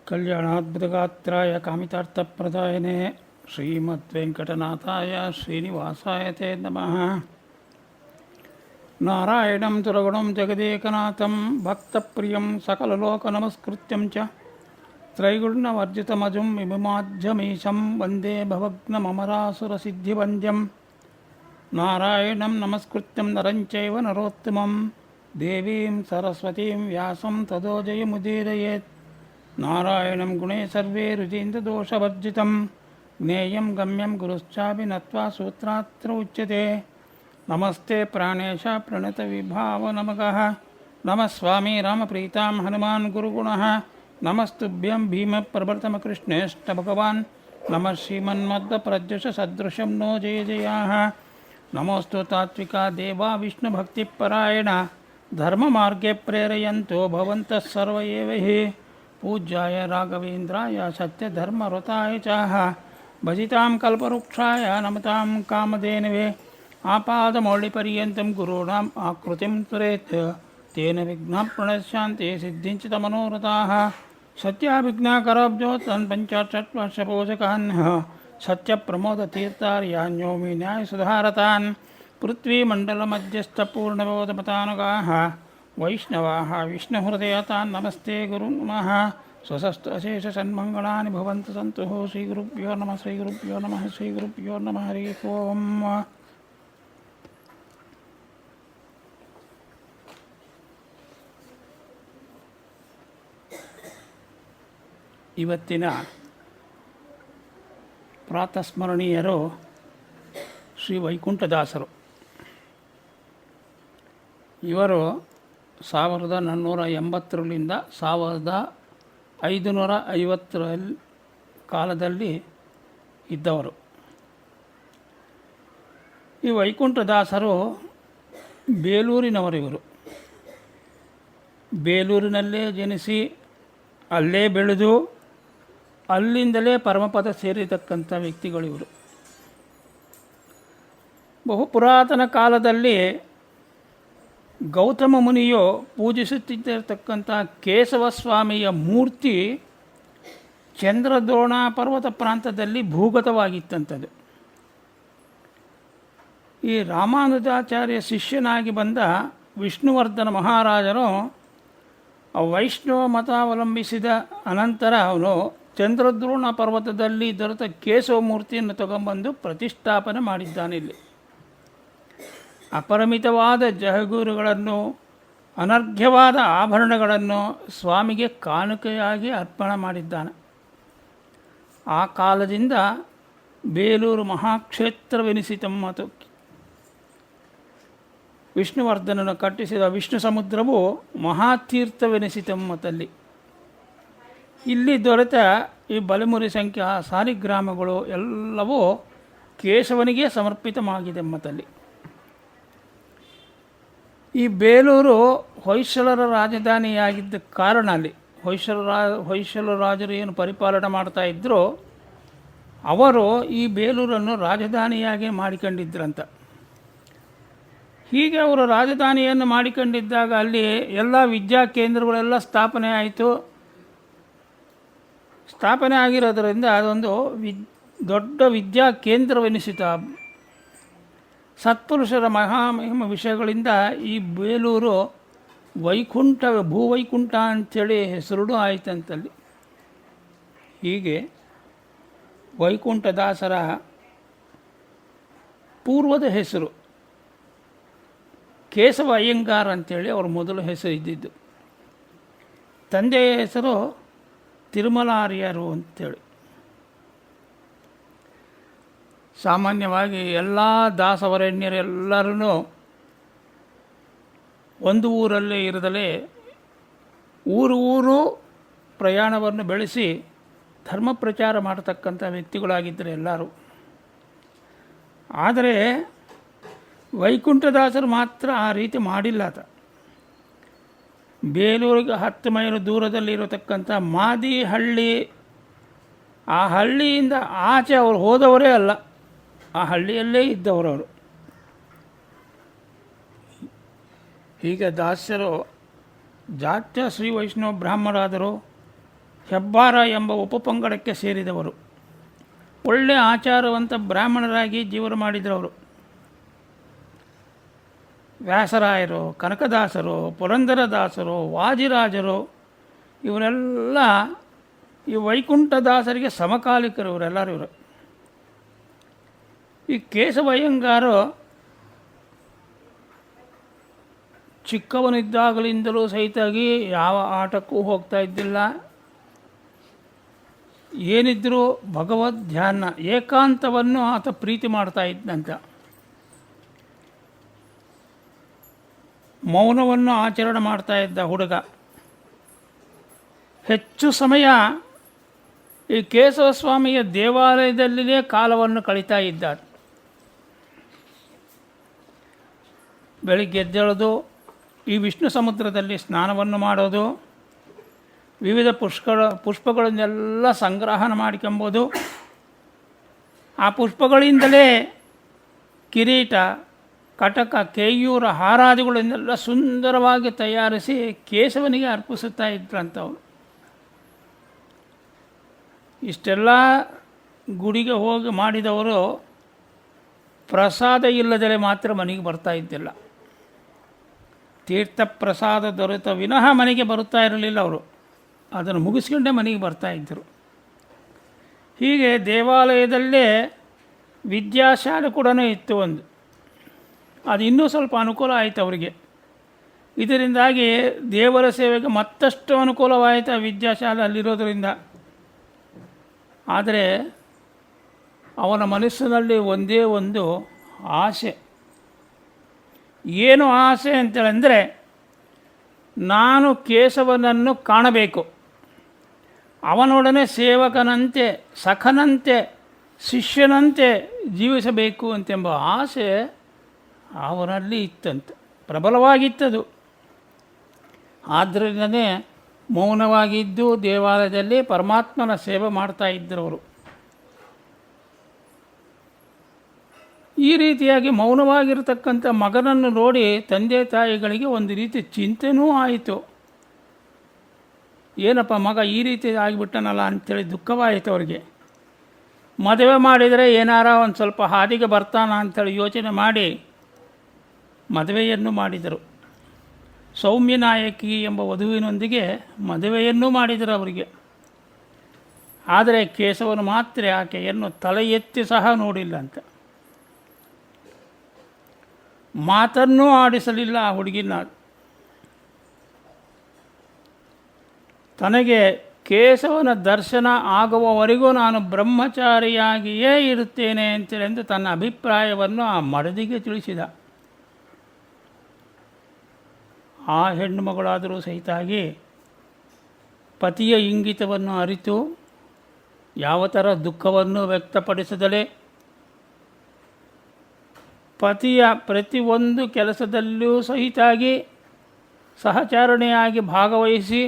ಕಲ್ಯಾಣಾದ್ಭುತಗಾತ್ರಾಯ ಕಾಮಿತಾರ್ಥಪ್ರದಾಯನೇ ಶ್ರೀಮದ್ವೆಂಕಟನಾಥಾಯ ಶ್ರೀನಿವಾಸಾಯ ತೇ ನಮಃ. ನಾರಾಯಣಂ ಸುರಗುಣಂ ಜಗದೇಕನಾಥಂ ಭಕ್ತಪ್ರಿಯಂ ಸಕಲಲೋಕನಮಸ್ಕೃತ್ಯಂ ಚ ತ್ರೈಗುಣ್ಯವರ್ಜಿತಮಜಂ ವಿಮುಮಾಧ್ಯಮೀಶಂ ವಂದೇ ಭವಗ್ನಮರಾಸುರಸಿದ್ಧಿವಂದ್ಯಂ. ನಾರಾಯಣಂ ನಮಸ್ಕೃತ್ಯಂ ನರಂಚೈವ ನರೋತ್ತಮಂ ದೇವೀಂ ಸರಸ್ವತೀಂ ವ್ಯಾಸಂ ತದೋ ಜಯಮುದೀರಯೇತ್. ನಾರಾಯಣಂ ಗುಣೇ ಸರ್ವೇ ರುಚೀಂದ್ರದೋಷವರ್ಜಿತಂ ಜ್ಞೇಯಂ ಗಮ್ಯಂ ಗುರುಶ್ಚಾಪಿ ನತ್ವಾ ಸೂತ್ರಾತ್ರ ಉಚ್ಯತೆ. ನಮಸ್ತೆ ಪ್ರಾಣೇಶ ಪ್ರಣತವಿಭಾವನಮಗಃ ನಮಃ ಸ್ವಾಮಿ ರಾಮಪ್ರೀತಾಂ ಹನುಮಾನ್ ಗುರುಗುಣಃ ನಮಸ್ತುಭ್ಯಂ ಭೀಮಪ್ರಭೃತಮಕೃಷ್ಣೇಷ್ಟ ಭಗವಾನ್ ನಮಃ ಶ್ರೀಮನ್ಮಧ್ವಪ್ರಜಶ ಸದೃಶಂ ನೋ ಜಯ ಜಯಾಃ. ನಮೋಸ್ತು ತಾತ್ವಿಕಾ ದೇವಾ ವಿಷ್ಣುಭಕ್ತಿಪರಾಯಣ ಧರ್ಮಮಾರ್ಗೆ ಪ್ರೇರಯಂತೋ ಭವಂತಃ ಸರ್ವ ಏವ ಹಿ. ಪೂಜ್ಯಾಯ ರಾಘವೇಂದ್ರಾಯ ಸತ್ಯಧರ್ಮರತಾಯ ಚಾಹ ಭಜಿತಾಂ ಕಲ್ಪವೃಕ್ಷಾಯ ನಮತಾಂ ಕಾಮಧೇನವೇ. ಆಪಾದಮೌಳಿಪರ್ಯಂತಂ ಗುರುಣಾಂ ಆಕೃತಿಂ ತುರೇತ್ ತೇನ ವಿಘ್ನಾಃ ಪ್ರಣಶ್ಯಾಂತಿ ಸಿದ್ಧಿಂಚಿತ ಮನೋರಥಾಃ. ಸತ್ಯಾಭಿಜ್ಞಾಕರಾಬ್ಜೋ ತನ್ ಪಂಚಾಶತ್ವರ್ಷಪೋಷಕಾನ್ ಸತ್ಯಪ್ರಮೋದತೀರ್ಥಾರ್ಯಾನ್ಯೋಮಿ ನ್ಯಾಯಸುಧಾರತಾನ್. ಪೃಥ್ವೀಮಂಡಲಮಧ್ಯಸ್ಥಪೂರ್ಣಬೋಧಮತಾನುಗಾಃ ವೈಷ್ಣವಾಃ ವಿಷ್ಣುಹೃದಯತಾನ್ ನಮಸ್ತೆ ಗುರು ನಮಃ. ಸ್ವಸಸ್ತು ಅಶೇಷ ಸನ್ಮಂಗಳಾನಿ ಭವಂತು ಸಂತು. ಶ್ರೀಗುರುಭ್ಯೋ ನಮಃ ಶ್ರೀಗುರುಭ್ಯೋ ನಮಃ ಶ್ರೀಗುರುಭ್ಯೋ ನಮಃ. ಹರಿ ಓಂ. ಇವತ್ತಿನ ಪ್ರಾತಸ್ಮರಣೀಯರು ಶ್ರೀ ವೈಕುಂಠದಾಸರು. ಇವರು 1480ರಿಂದ 1550 ಕಾಲದಲ್ಲಿ ಇದ್ದವರು. ಈ ವೈಕುಂಠದಾಸರು ಬೇಲೂರಿನವರು. ಇವರು ಬೇಲೂರಿನಲ್ಲೇ ಜನಿಸಿ ಅಲ್ಲೇ ಬೆಳೆದು ಅಲ್ಲಿಂದಲೇ ಪರಮಪದ ಸೇರಿರತಕ್ಕಂಥ ವ್ಯಕ್ತಿಗಳು ಇವರು. ಬಹು ಪುರಾತನ ಕಾಲದಲ್ಲಿ ಗೌತಮ ಮುನಿಯು ಪೂಜಿಸುತ್ತಿದ್ದಿರತಕ್ಕಂಥ ಕೇಶವಸ್ವಾಮಿಯ ಮೂರ್ತಿ ಚಂದ್ರದ್ರೋಣ ಪರ್ವತ ಪ್ರಾಂತದಲ್ಲಿ ಭೂಗತವಾಗಿತ್ತಂಥದ್ದು. ಈ ರಾಮಾನುಜಾಚಾರ್ಯ ಶಿಷ್ಯನಾಗಿ ಬಂದ ವಿಷ್ಣುವರ್ಧನ ಮಹಾರಾಜನು ವೈಷ್ಣವ ಮತ ಅವಲಂಬಿಸಿದ ಅನಂತರ ಅವನು ಚಂದ್ರದ್ರೋಣ ಪರ್ವತದಲ್ಲಿ ದೊರೆತ ಕೇಶವ ಮೂರ್ತಿಯನ್ನು ತಗೊಂಬಂದು ಪ್ರತಿಷ್ಠಾಪನೆ ಮಾಡಿದ್ದಾನೆ. ಇಲ್ಲಿ ಅಪರಿಮಿತವಾದ ಜಹಗೂರುಗಳನ್ನು ಅನರ್ಘ್ಯವಾದ ಆಭರಣಗಳನ್ನು ಸ್ವಾಮಿಗೆ ಕಾಣಿಕೆಯಾಗಿ ಅರ್ಪಣೆ ಮಾಡಿದ್ದಾನೆ. ಆ ಕಾಲದಿಂದ ಬೇಲೂರು ಮಹಾಕ್ಷೇತ್ರವೆನಿಸಿತಮ್ಮತು. ವಿಷ್ಣುವರ್ಧನನು ಕಟ್ಟಿಸಿದ ವಿಷ್ಣು ಸಮುದ್ರವು ಮಹಾತೀರ್ಥವೆನಿಸಿತಮ್ಮತಲ್ಲಿ. ಇಲ್ಲಿ ದೊರೆತ ಈ ಬಲಮುರಿ ಸಂಖ್ಯಾ ಸಾಲಿಗ್ರಾಮಗಳು ಎಲ್ಲವೂ ಕೇಶವನಿಗೆ ಸಮರ್ಪಿತವಾಗಿದೆ ಮತ್ತಲ್ಲಿ. ಈ ಬೇಲೂರು ಹೊಯ್ಸಳರ ರಾಜಧಾನಿಯಾಗಿದ್ದ ಕಾರಣ ಅಲ್ಲಿ ಹೊಯ್ಸಳ ರಾಜರು ಏನು ಪರಿಪಾಲನೆ ಮಾಡ್ತಾ ಇದ್ದರು, ಅವರು ಈ ಬೇಲೂರನ್ನು ರಾಜಧಾನಿಯಾಗಿ ಮಾಡಿಕೊಂಡಿದ್ರಂತ. ಹೀಗೆ ಅವರು ರಾಜಧಾನಿಯನ್ನು ಮಾಡಿಕೊಂಡಿದ್ದಾಗ ಅಲ್ಲಿ ಎಲ್ಲ ವಿದ್ಯಾ ಕೇಂದ್ರಗಳೆಲ್ಲ ಸ್ಥಾಪನೆ ಆಯಿತು. ಸ್ಥಾಪನೆ ಆಗಿರೋದರಿಂದ ಅದೊಂದು ದೊಡ್ಡ ವಿದ್ಯಾ ಕೇಂದ್ರವೆನಿಸಿತು. ಸತ್ಪುರುಷರ ಮಹಾಮಹಿಮ ವಿಷಯಗಳಿಂದ ಈ ಬೇಲೂರು ವೈಕುಂಠ ಭೂವೈಕುಂಠ ಅಂಥೇಳಿ ಹೆಸರು ಆಯಿತಂತಲ್ಲಿ. ಹೀಗೆ ವೈಕುಂಠದಾಸರ ಪೂರ್ವದ ಹೆಸರು ಕೇಶವ ಅಯ್ಯಂಗಾರ್ ಅಂಥೇಳಿ ಅವ್ರ ಮೊದಲು ಹೆಸರು ಇದ್ದಿದ್ದು. ತಂದೆಯ ಹೆಸರು ತಿರುಮಲಾರ್ಯರು ಅಂಥೇಳಿ. ಸಾಮಾನ್ಯವಾಗಿ ಎಲ್ಲ ದಾಸವರೇಣ್ಯರೆಲ್ಲರೂ ಒಂದು ಊರಲ್ಲೇ ಇರದಲೇ ಊರು ಪ್ರಯಾಣವನ್ನು ಬೆಳೆಸಿ ಧರ್ಮ ಪ್ರಚಾರ ಮಾಡತಕ್ಕಂಥ ವ್ಯಕ್ತಿಗಳಾಗಿದ್ದರು ಎಲ್ಲರೂ. ಆದರೆ ವೈಕುಂಠದಾಸರು ಮಾತ್ರ ಆ ರೀತಿ ಮಾಡಿಲ್ಲ. ಬೇಲೂರಿಗೆ 10 ಮೈಲು ದೂರದಲ್ಲಿರತಕ್ಕಂಥ ಮಾದಿಹಳ್ಳಿ, ಆ ಹಳ್ಳಿಯಿಂದ ಆಚೆ ಅವರು ಹೋದವರೇ ಅಲ್ಲ, ಆ ಹಳ್ಳಿಯಲ್ಲೇ ಇದ್ದವರವರು. ಹೀಗೆ ದಾಸ್ಯರು ಜಾತ್ಯ ಶ್ರೀ ವೈಷ್ಣವ ಬ್ರಾಹ್ಮಣರಾದರು. ಹೆಬ್ಬಾರ ಎಂಬ ಉಪಪಂಗಡಕ್ಕೆ ಸೇರಿದವರು. ಒಳ್ಳೆಯ ಆಚಾರವಂತ ಬ್ರಾಹ್ಮಣರಾಗಿ ಜೀವನ ಮಾಡಿದರವರು. ವ್ಯಾಸರಾಯರು, ಕನಕದಾಸರು, ಪುರಂದರದಾಸರು, ವಾಜಿರಾಜರು ಇವರೆಲ್ಲ ಈ ವೈಕುಂಠದಾಸರಿಗೆ ಸಮಕಾಲಿಕರು. ಇವರೆಲ್ಲರೂ ಇವರು. ಈ ಕೇಶವಯ್ಯಂಗಾರು ಚಿಕ್ಕವನಿದ್ದಾಗಲಿಂದಲೂ ಸಹಿತಾಗಿ ಯಾವ ಆಟಕ್ಕೂ ಹೋಗ್ತಾ ಇದ್ದಿಲ್ಲ. ಏನಿದ್ರೂ ಭಗವದ್ ಧ್ಯಾನ, ಏಕಾಂತವನ್ನು ಆತ ಪ್ರೀತಿ ಮಾಡ್ತಾ ಇದ್ದಂತ. ಮೌನವನ್ನು ಆಚರಣೆ ಮಾಡ್ತಾ ಇದ್ದ ಹುಡುಗ. ಹೆಚ್ಚು ಸಮಯ ಈ ಕೇಶವಸ್ವಾಮಿಯ ದೇವಾಲಯದಲ್ಲಿಯೇ ಕಾಲವನ್ನು ಕಳೀತಾ ಇದ್ದ. ಬೆಳಿಗ್ಗೆ ಎದ್ದೇಳೋದು, ಈ ವಿಷ್ಣು ಸಮುದ್ರದಲ್ಲಿ ಸ್ನಾನವನ್ನು ಮಾಡೋದು, ವಿವಿಧ ಪುಷ್ಪಗಳನ್ನೆಲ್ಲ ಸಂಗ್ರಹಣ ಮಾಡಿಕೊಂಬೋದು. ಆ ಪುಷ್ಪಗಳಿಂದಲೇ ಕಿರೀಟ, ಕಟಕ, ಕೇಯೂರ, ಹಾರಾದಿಗಳನ್ನೆಲ್ಲ ಸುಂದರವಾಗಿ ತಯಾರಿಸಿ ಕೇಶವನಿಗೆ ಅರ್ಪಿಸುತ್ತಾ ಇದ್ರಂಥವ್ರು. ಇಷ್ಟೆಲ್ಲ ಗುಡಿಗೆ ಹೋಗಿ ಮಾಡಿದವರು ಪ್ರಸಾದ ಇಲ್ಲದಲೇ ಮಾತ್ರ ಮನೆಗೆ ಬರ್ತಾ ಇದ್ದಿಲ್ಲ. ತೀರ್ಥ ಪ್ರಸಾದ ದೊರೆತ ವಿನಃ ಮನೆಗೆ ಬರುತ್ತಾ ಇರಲಿಲ್ಲ ಅವರು. ಅದನ್ನು ಮುಗಿಸ್ಕೊಂಡೇ ಮನೆಗೆ ಬರ್ತಾ ಇದ್ದರು. ಹೀಗೆ ದೇವಾಲಯದಲ್ಲೇ ವಿದ್ಯಾಶಾಲೆ ಕೂಡ ಇತ್ತು ಒಂದು. ಅದು ಇನ್ನೂ ಸ್ವಲ್ಪ ಅನುಕೂಲ ಆಯಿತು ಅವರಿಗೆ. ಇದರಿಂದಾಗಿ ದೇವರ ಸೇವೆಗೆ ಮತ್ತಷ್ಟು ಅನುಕೂಲವಾಯಿತು ಆ ವಿದ್ಯಾಶಾಲೆ ಅಲ್ಲಿರೋದರಿಂದ. ಆದರೆ ಅವನ ಮನಸ್ಸಿನಲ್ಲಿ ಒಂದೇ ಒಂದು ಆಸೆ. ಏನು ಆಸೆ ಅಂತೇಳೆಂದರೆ, ನಾನು ಕೇಶವನನ್ನು ಕಾಣಬೇಕು, ಅವನೊಡನೆ ಸೇವಕನಂತೆ, ಸಖನಂತೆ, ಶಿಷ್ಯನಂತೆ ಜೀವಿಸಬೇಕು ಅಂತೆಂಬ ಆಸೆ ಅವನಲ್ಲಿ ಇತ್ತಂತೆ, ಪ್ರಬಲವಾಗಿತ್ತದು. ಆದ್ದರಿಂದಲೇ ಮೌನವಾಗಿದ್ದು ದೇವಾಲಯದಲ್ಲಿ ಪರಮಾತ್ಮನ ಸೇವೆ ಮಾಡ್ತಾ ಇದ್ದರವರು. ಈ ರೀತಿಯಾಗಿ ಮೌನವಾಗಿರತಕ್ಕಂಥ ಮಗನನ್ನು ನೋಡಿ ತಂದೆ ತಾಯಿಗಳಿಗೆ ಒಂದು ರೀತಿ ಚಿಂತೆನೂ ಆಯಿತು. ಏನಪ್ಪ ಮಗ ಈ ರೀತಿ ಆಗಿಬಿಟ್ಟನಲ್ಲ ಅಂಥೇಳಿ ದುಃಖವಾಯಿತು ಅವರಿಗೆ. ಮದುವೆ ಮಾಡಿದರೆ ಏನಾರ ಒಂದು ಸ್ವಲ್ಪ ಹಾದಿಗೆ ಬರ್ತಾನ ಅಂಥೇಳಿ ಯೋಚನೆ ಮಾಡಿ ಮದುವೆಯನ್ನು ಮಾಡಿದರು. ಸೌಮ್ಯನಾಯಕಿ ಎಂಬ ವಧುವಿನೊಂದಿಗೆ ಮದುವೆಯನ್ನೂ ಮಾಡಿದರು ಅವರಿಗೆ. ಆದರೆ ಕೇಶವನು ಮಾತ್ರ ಆಕೆಯನ್ನು ತಲೆ ಎತ್ತಿ ಸಹ ನೋಡಿಲ್ಲ ಅಂತ. ಮಾತನ್ನೂ ಆಡಿಸಲಿಲ್ಲ ಆ ಹುಡುಗಿನ. ತನಗೆ ಕೇಶವನ ದರ್ಶನ ಆಗುವವರೆಗೂ ನಾನು ಬ್ರಹ್ಮಚಾರಿಯಾಗಿಯೇ ಇರುತ್ತೇನೆ ಅಂತೇಳೆಂದು ತನ್ನ ಅಭಿಪ್ರಾಯವನ್ನು ಆ ಮಡದಿಗೆ ತಿಳಿಸಿದ. ಆ ಹೆಣ್ಣು ಮಗಳಾದರೂ ಸಹಿತಾಗಿ ಪತಿಯ ಇಂಗಿತವನ್ನು ಅರಿತು ಯಾವ ಥರ ದುಃಖವನ್ನು ವ್ಯಕ್ತಪಡಿಸದಲೇ ಪತಿಯ ಪ್ರತಿಯೊಂದು ಕೆಲಸದಲ್ಲೂ ಸಹಿತಾಗಿ ಸಹಚಾರಣೆಯಾಗಿ ಭಾಗವಹಿಸಿ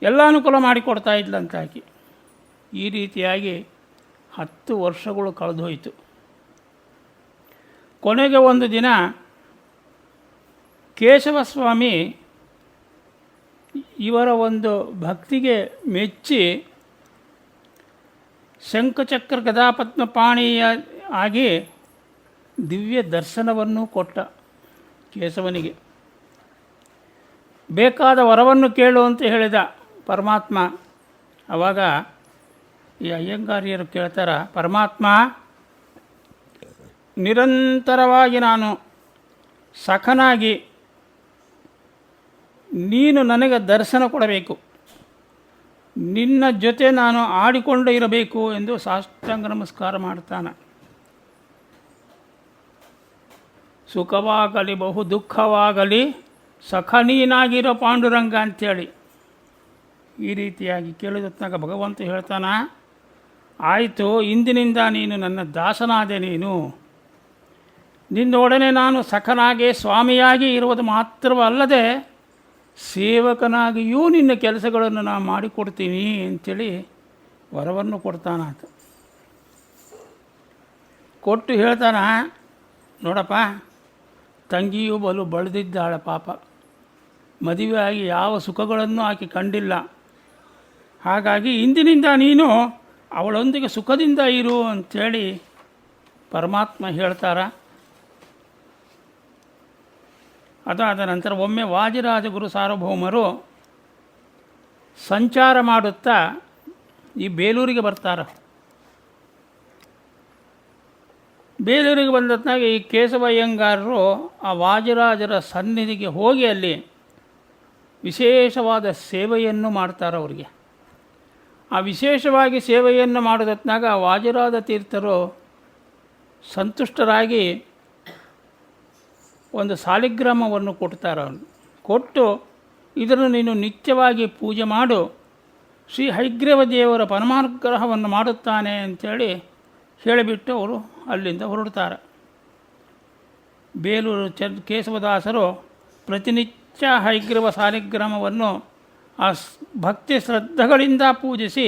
ಎಲ್ಲ ಅನುಕೂಲ ಮಾಡಿಕೊಡ್ತಾ ಇದ್ಲಂತಾಕಿ. ಈ ರೀತಿಯಾಗಿ 10 ವರ್ಷಗಳು ಕಳೆದು ಹೋಯಿತು. ಕೊನೆಗೆ ಒಂದು ದಿನ ಕೇಶವಸ್ವಾಮಿ ಇವರ ಒಂದು ಭಕ್ತಿಗೆ ಮೆಚ್ಚಿ ಶಂಖಚಕ್ರ ಗದಾಪದ್ಮಪಾಣಿಯ ಆಗಿ ದಿವ್ಯ ದರ್ಶನವನ್ನು ಕೊಟ್ಟ ಕೇಶವನಿಗೆ. ಬೇಕಾದ ವರವನ್ನು ಕೇಳು ಅಂತ ಹೇಳಿದ ಪರಮಾತ್ಮ. ಆವಾಗ ಈ ಅಯ್ಯಂಗಾರ್ಯರು ಕೇಳ್ತಾರ, ಪರಮಾತ್ಮ ನಿರಂತರವಾಗಿ ನಾನು ಸಖನಾಗಿ ನೀನು ನನಗೆ ದರ್ಶನ ಕೊಡಬೇಕು, ನಿನ್ನ ಜೊತೆ ನಾನು ಆಡಿಕೊಂಡು ಇರಬೇಕು ಎಂದು ಸಾಷ್ಟಾಂಗ ನಮಸ್ಕಾರ ಮಾಡ್ತಾನೆ. ಸುಖವಾಗಲಿ ಬಹು ದುಃಖವಾಗಲಿ ಸಖ ನೀನಾಗಿರೋ ಪಾಂಡುರಂಗ ಅಂಥೇಳಿ ಈ ರೀತಿಯಾಗಿ ಕೇಳಿದತ್ನಾಗ ಭಗವಂತ ಹೇಳ್ತಾನ, ಆಯಿತು, ಇಂದಿನಿಂದ ನೀನು ನನ್ನ ದಾಸನಾದೆ. ನೀನು ನಿನ್ನೊಡನೆ ನಾನು ಸಖನಾಗಿ ಸ್ವಾಮಿಯಾಗಿ ಇರುವುದು ಮಾತ್ರವಲ್ಲದೆ ಸೇವಕನಾಗಿಯೂ ನಿನ್ನ ಕೆಲಸಗಳನ್ನು ನಾನು ಮಾಡಿಕೊಡ್ತೀನಿ ಅಂಥೇಳಿ ವರವನ್ನು ಕೊಡ್ತಾನಾತ. ಕೊಟ್ಟು ಹೇಳ್ತಾನ, ನೋಡಪ್ಪ, ತಂಗಿಯೂ ಬಲು ಬಳದಿದ್ದಾಳೆ ಪಾಪ. ಮದುವೆಯಾಗಿ ಯಾವ ಸುಖಗಳನ್ನು ಆಕೆ ಕಂಡಿಲ್ಲ. ಹಾಗಾಗಿ ಇಂದಿನಿಂದ ನೀನು ಅವಳೊಂದಿಗೆ ಸುಖದಿಂದ ಇರು ಅಂಥೇಳಿ ಪರಮಾತ್ಮ ಹೇಳ್ತಾರ. ಅದಾದ ನಂತರ ಒಮ್ಮೆ ವಾದಿರಾಜ ಗುರು ಸಾರ್ವಭೌಮರು ಸಂಚಾರ ಮಾಡುತ್ತಾ ಈ ಬೇಲೂರಿಗೆ ಬರ್ತಾರೆ. ಬೇಲೂರಿಗೆ ಬಂದತ್ನಾಗ ಈ ಕೇಶವಯ್ಯಂಗಾರರು ಆ ವಾದಿರಾಜರ ಸನ್ನಿಧಿಗೆ ಹೋಗಿ ಅಲ್ಲಿ ವಿಶೇಷವಾದ ಸೇವೆಯನ್ನು ಮಾಡ್ತಾರೆ. ಅವರಿಗೆ ಆ ವಿಶೇಷವಾಗಿ ಸೇವೆಯನ್ನು ಮಾಡೋದತ್ನಾಗ ವಾದಿರಾಜ ತೀರ್ಥರು ಸಂತುಷ್ಟರಾಗಿ ಒಂದು ಸಾಲಿಗ್ರಾಮವನ್ನು ಕೊಡ್ತಾರೆ. ಕೊಟ್ಟು ಇದನ್ನು ನೀನು ನಿತ್ಯವಾಗಿ ಪೂಜೆ ಮಾಡು, ಶ್ರೀ ಹಯಗ್ರೀವ ದೇವರ ಪರಮಾನುಗ್ರಹವನ್ನು ಮಾಡುತ್ತಾನೆ ಅಂಥೇಳಿ ಹೇಳಿಬಿಟ್ಟು ಅವರು ಅಲ್ಲಿಂದ ಹೊರಡ್ತಾರೆ. ಬೇಲೂರು ಕೇಶವದಾಸರು ಪ್ರತಿನಿತ್ಯ ಹಯಗ್ರೀವ ಸಾಲಿಗ್ರಾಮವನ್ನು ಆ ಭಕ್ತಿ ಶ್ರದ್ಧೆಗಳಿಂದ ಪೂಜಿಸಿ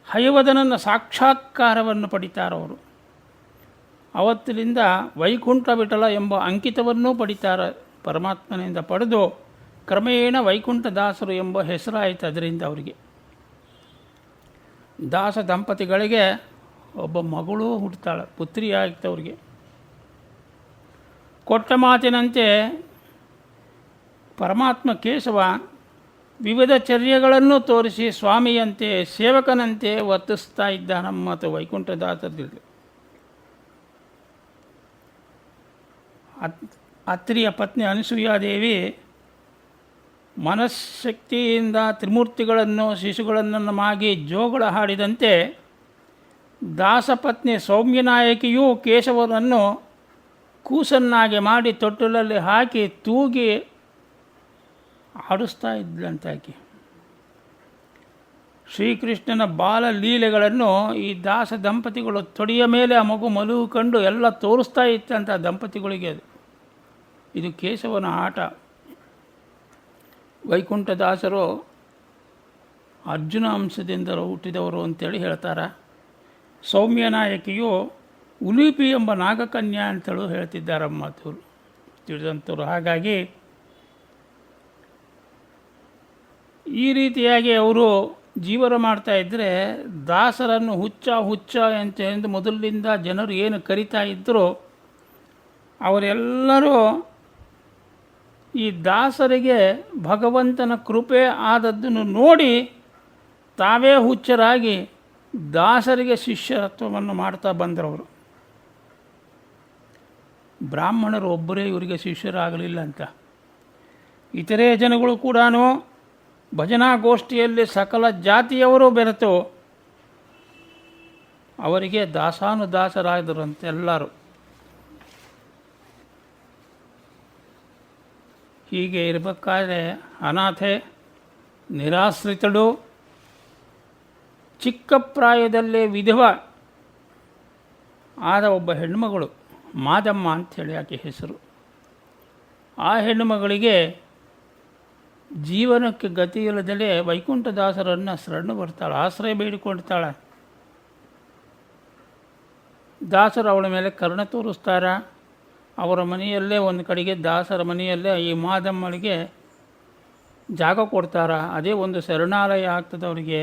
ಹಯವದನನ ಸಾಕ್ಷಾತ್ಕಾರವನ್ನು ಪಡಿತಾರವರು. ಅವತ್ತಿನಿಂದ ವೈಕುಂಠ ವಿಠಲ ಎಂಬ ಅಂಕಿತವನ್ನೂ ಪಡಿತಾರೆ. ಪರಮಾತ್ಮನಿಂದ ಪಡೆದು ಕ್ರಮೇಣ ವೈಕುಂಠ ದಾಸರು ಎಂಬ ಹೆಸರಾಯಿತು ಅದರಿಂದ ಅವರಿಗೆ. ದಾಸ ದಂಪತಿಗಳಿಗೆ ಒಬ್ಬ ಮಗಳು ಹುಟ್ಟುತ್ತಾಳೆ, ಪುತ್ರಿ ಆಗಿತ್ತು ಅವರಿಗೆ. ಕೊಟ್ಟ ಮಾತಿನಂತೆ ಪರಮಾತ್ಮ ಕೇಶವ ವಿವಿಧ ಚರ್ಯಗಳನ್ನು ತೋರಿಸಿ ಸ್ವಾಮಿಯಂತೆ ಸೇವಕನಂತೆ ವರ್ತಿಸ್ತಾ ಇದ್ದ ನಮ್ಮ ವೈಕುಂಠದಾಸರಲ್ಲಿ. ಅತ್ರಿಯ ಪತ್ನಿ ಅನಸೂಯಾದೇವಿ ಮನಃಶಕ್ತಿಯಿಂದ ತ್ರಿಮೂರ್ತಿಗಳನ್ನು ಶಿಶುಗಳನ್ನು ಮಾಗಿ ಜೋಗಳ ಹಾಡಿದಂತೆ ದಾಸಪತ್ನಿ ಸೌಮ್ಯನಾಯಕಿಯೂ ಕೇಶವನನ್ನು ಕೂಸನ್ನಾಗಿ ಮಾಡಿ ತೊಟ್ಟಲಲ್ಲಿ ಹಾಕಿ ತೂಗಿ ಆಡಿಸ್ತಾ ಇದ್ದಂತಾಕಿ. ಶ್ರೀಕೃಷ್ಣನ ಬಾಲಲೀಲೆಗಳನ್ನು ಈ ದಾಸ ದಂಪತಿಗಳು ತೊಡೆಯ ಮೇಲೆ ಆ ಮಗು ಮಲಗು ಕಂಡು ಎಲ್ಲ ತೋರಿಸ್ತಾ ಇತ್ತಂಥ ದಂಪತಿಗಳಿಗೆ. ಇದು ಕೇಶವನ ಆಟ. ವೈಕುಂಠದಾಸರು ಅರ್ಜುನ ಅಂಶದಿಂದ ಹುಟ್ಟಿದವರು ಅಂತೇಳಿ ಹೇಳ್ತಾರೆ. ಸೌಮ್ಯನಾಯಕಿಯು ಉಲೂಪಿ ಎಂಬ ನಾಗಕನ್ಯಾ ಅಂತೇಳಿ ಹೇಳ್ತಿದ್ದಾರಮ್ಮ ತಿಳಿದಂಥವ್ರು. ಹಾಗಾಗಿ ಈ ರೀತಿಯಾಗಿ ಅವರು ಜೀವನ ಮಾಡ್ತಾಯಿದ್ದರೆ ದಾಸರನ್ನು ಹುಚ್ಚ ಎಂದು ಮೊದಲಿನಿಂದ ಜನರು ಏನು ಕರಿತಾ ಇದ್ದರು ಅವರೆಲ್ಲರೂ ಈ ದಾಸರಿಗೆ ಭಗವಂತನ ಕೃಪೆ ಆದದ್ದನ್ನು ನೋಡಿ ತಾವೇ ಹುಚ್ಚರಾಗಿ ದಾಸರಿಗೆ ಶಿಷ್ಯತ್ವವನ್ನು ಮಾಡ್ತಾ ಬಂದರವರು. ಬ್ರಾಹ್ಮಣರು ಒಬ್ಬರೇ ಇವರಿಗೆ ಶಿಷ್ಯರಾಗಲಿಲ್ಲ ಅಂತ. ಇತರೆ ಜನಗಳು ಕೂಡ ಭಜನಾ ಗೋಷ್ಠಿಯಲ್ಲಿ ಸಕಲ ಜಾತಿಯವರು ಬೆರೆತು ಅವರಿಗೆ ದಾಸಾನುದಾಸರಾದರಂತೆ ಎಲ್ಲರೂ. ಹೀಗೆ ಇರಬೇಕಾದ್ರೆ ಅನಾಥೆ, ನಿರಾಶ್ರಿತಳು, ಚಿಕ್ಕ ಪ್ರಾಯದಲ್ಲೇ ವಿಧವ ಆದ ಒಬ್ಬ ಹೆಣ್ಣುಮಗಳು ಮಾದಮ್ಮ ಅಂಥೇಳಿ ಆಕೆ ಹೆಸರು. ಆ ಹೆಣ್ಣುಮಗಳಿಗೆ ಜೀವನಕ್ಕೆ ಗತಿಯಿಲ್ಲದಲೇ ವೈಕುಂಠದಾಸರನ್ನು ಶರಣು ಬರ್ತಾಳೆ, ಆಶ್ರಯ ಬೇಡಿಕೊಳ್ತಾಳೆ. ದಾಸರು ಅವಳ ಮೇಲೆ ಕರುಣೆ ತೋರಿಸ್ತಾರೆ. ಅವರ ಮನೆಯಲ್ಲೇ ಒಂದು ಕಡೆಗೆ ದಾಸರ ಮನೆಯಲ್ಲೇ ಈ ಮಾದಮ್ಮಳಿಗೆ ಜಾಗ ಕೊಡ್ತಾರೆ. ಅದೇ ಒಂದು ಶರಣಾಲಯ ಆಗ್ತದೆ ಅವರಿಗೆ.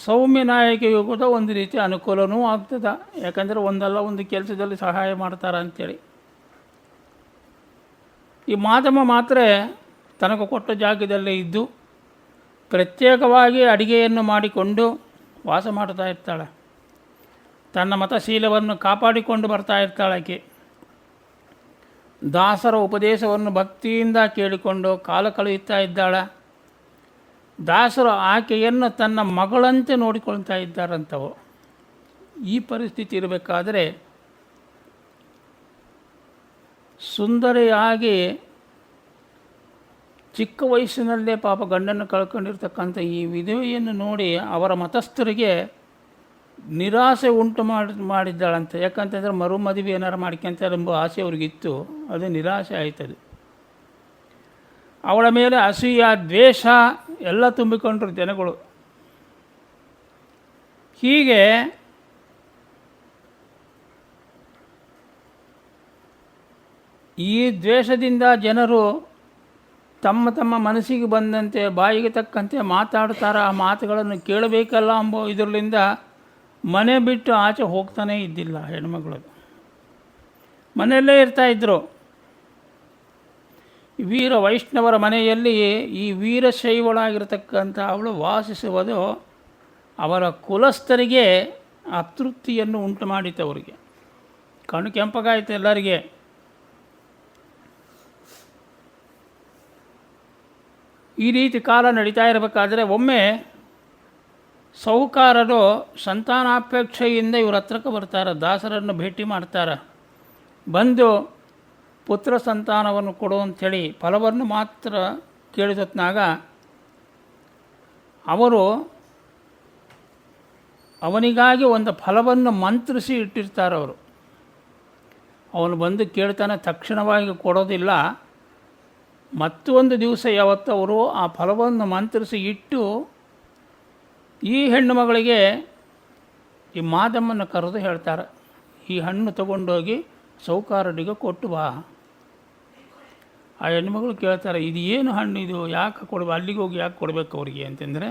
ಸೌಮ್ಯ ನಾಯಕಿಯು ಕೂಡ ಒಂದು ರೀತಿ ಅನುಕೂಲವೂ ಆಗ್ತದೆ. ಯಾಕಂದರೆ ಒಂದಲ್ಲ ಒಂದು ಕೆಲಸದಲ್ಲಿ ಸಹಾಯ ಮಾಡ್ತಾರೆ ಅಂಥೇಳಿ. ಈ ಮಾದಮ್ಮ ಮಾತ್ರ ತನಗೆ ಕೊಟ್ಟ ಜಾಗದಲ್ಲೇ ಇದ್ದು ಪ್ರತ್ಯೇಕವಾಗಿ ಅಡಿಗೆಯನ್ನು ಮಾಡಿಕೊಂಡು ವಾಸ ಮಾಡ್ತಾ ಇರ್ತಾಳೆ. ತನ್ನ ಮತಶೀಲವನ್ನು ಕಾಪಾಡಿಕೊಂಡು ಬರ್ತಾ ಇರ್ತಾಳೆ ಆಕೆ. ದಾಸರ ಉಪದೇಶವನ್ನು ಭಕ್ತಿಯಿಂದ ಕೇಳಿಕೊಂಡು ಕಾಲ ಕಳೆಯುತ್ತಾ ಇದ್ದಾಳೆ. ದಾಸರು ಆಕೆಯನ್ನು ತನ್ನ ಮಗಳಂತೆ ನೋಡಿಕೊಳ್ತಾ ಇದ್ದಾರಂತವು. ಈ ಪರಿಸ್ಥಿತಿ ಇರಬೇಕಾದರೆ ಸುಂದರಿಯಾಗಿ ಚಿಕ್ಕ ವಯಸ್ಸಿನಲ್ಲೇ ಪಾಪ ಗಂಡನ್ನು ಕಳ್ಕೊಂಡಿರ್ತಕ್ಕಂಥ ಈ ವಿಧವೆಯನ್ನು ನೋಡಿ ಅವರ ಮತಸ್ಥರಿಗೆ ನಿರಾಸೆ ಉಂಟು ಮಾಡಿದ್ದಾಳಂತೆ. ಯಾಕಂತಂದರೆ ಮದುವೆ ಏನಾರು ಮಾಡ್ಕೊಂತಾರೆ ಎಂಬ ಆಸೆ ಅವ್ರಿಗಿತ್ತು. ಅದು ನಿರಾಸೆ ಆಯ್ತದೆ. ಅವಳ ಮೇಲೆ ಅಸೂಯ, ದ್ವೇಷ ಎಲ್ಲ ತುಂಬಿಕೊಂಡ್ರು ಜನಗಳು. ಹೀಗೆ ಈ ದ್ವೇಷದಿಂದ ಜನರು ತಮ್ಮ ತಮ್ಮ ಮನಸ್ಸಿಗೆ ಬಂದಂತೆ ಬಾಯಿಗೆ ತಕ್ಕಂತೆ ಮಾತಾಡ್ತಾರೆ. ಆ ಮಾತುಗಳನ್ನು ಕೇಳಬೇಕಲ್ಲ ಎಂಬೋ ಇದರಿಂದ ಮನೆ ಬಿಟ್ಟು ಆಚೆ ಹೋಗ್ತಾನೇ ಇದ್ದಿಲ್ಲ ಹೆಣ್ಮಗಳು. ಮನೆಯಲ್ಲೇ ಇರ್ತಾಯಿದ್ರು. ವೀರ ವೈಷ್ಣವರ ಮನೆಯಲ್ಲಿ ಈ ವೀರಶೈವಳಾಗಿರ್ತಕ್ಕಂಥ ಅವಳು ವಾಸಿಸುವುದು ಅವರ ಕುಲಸ್ಥರಿಗೆ ಅತೃಪ್ತಿಯನ್ನು ಉಂಟು ಮಾಡಿತು. ಅವರಿಗೆ ಕಣ್ಣು ಕೆಂಪಗಾಯಿತು ಎಲ್ಲರಿಗೆ. ಈ ರೀತಿ ಕಾಲ ನಡೀತಾ ಇರಬೇಕಾದ್ರೆ ಒಮ್ಮೆ ಸೌಕಾರರು ಸಂತಾನಾಪೇಕ್ಷೆಯಿಂದ ಇವ್ರ ಹತ್ರಕ್ಕೆ ಬರ್ತಾರೆ, ದಾಸರನ್ನು ಭೇಟಿ ಮಾಡ್ತಾರೆ. ಬಂದು ಪುತ್ರ ಸಂತಾನವನ್ನು ಕೊಡು ಅಂಥೇಳಿ ಫಲವನ್ನು ಮಾತ್ರ ಕೇಳಿದತ್ನಾಗ ಅವರು ಅವನಿಗಾಗಿ ಒಂದು ಫಲವನ್ನು ಮಂತ್ರಿಸಿ ಇಟ್ಟಿರ್ತಾರೆ. ಅವನು ಬಂದು ಕೇಳ್ತಾನೆ, ತಕ್ಷಣವಾಗಿ ಕೊಡೋದಿಲ್ಲ. ಮತ್ತೊಂದು ದಿವಸ ಯಾವತ್ತು ಅವರು ಆ ಫಲವನ್ನು ಮಂತ್ರಿಸಿ ಇಟ್ಟು ಈ ಹೆಣ್ಣು ಮಗಳಿಗೆ ಈ ಮಾದಮ್ಮನ ಕರೆದು ಹೇಳ್ತಾರೆ, ಈ ಹಣ್ಣು ತಗೊಂಡೋಗಿ ಸೌಕಾರರಿಗೆ ಕೊಟ್ಟು ಬಾ. ಆ ಹೆಣ್ಣುಮಗಳು ಕೇಳ್ತಾರೆ, ಇದು ಏನು ಹಣ್ಣು, ಇದು ಯಾಕೆ ಅಲ್ಲಿಗೆ ಹೋಗಿ ಯಾಕೆ ಕೊಡಬೇಕು ಅವರಿಗೆ ಅಂತಂದರೆ,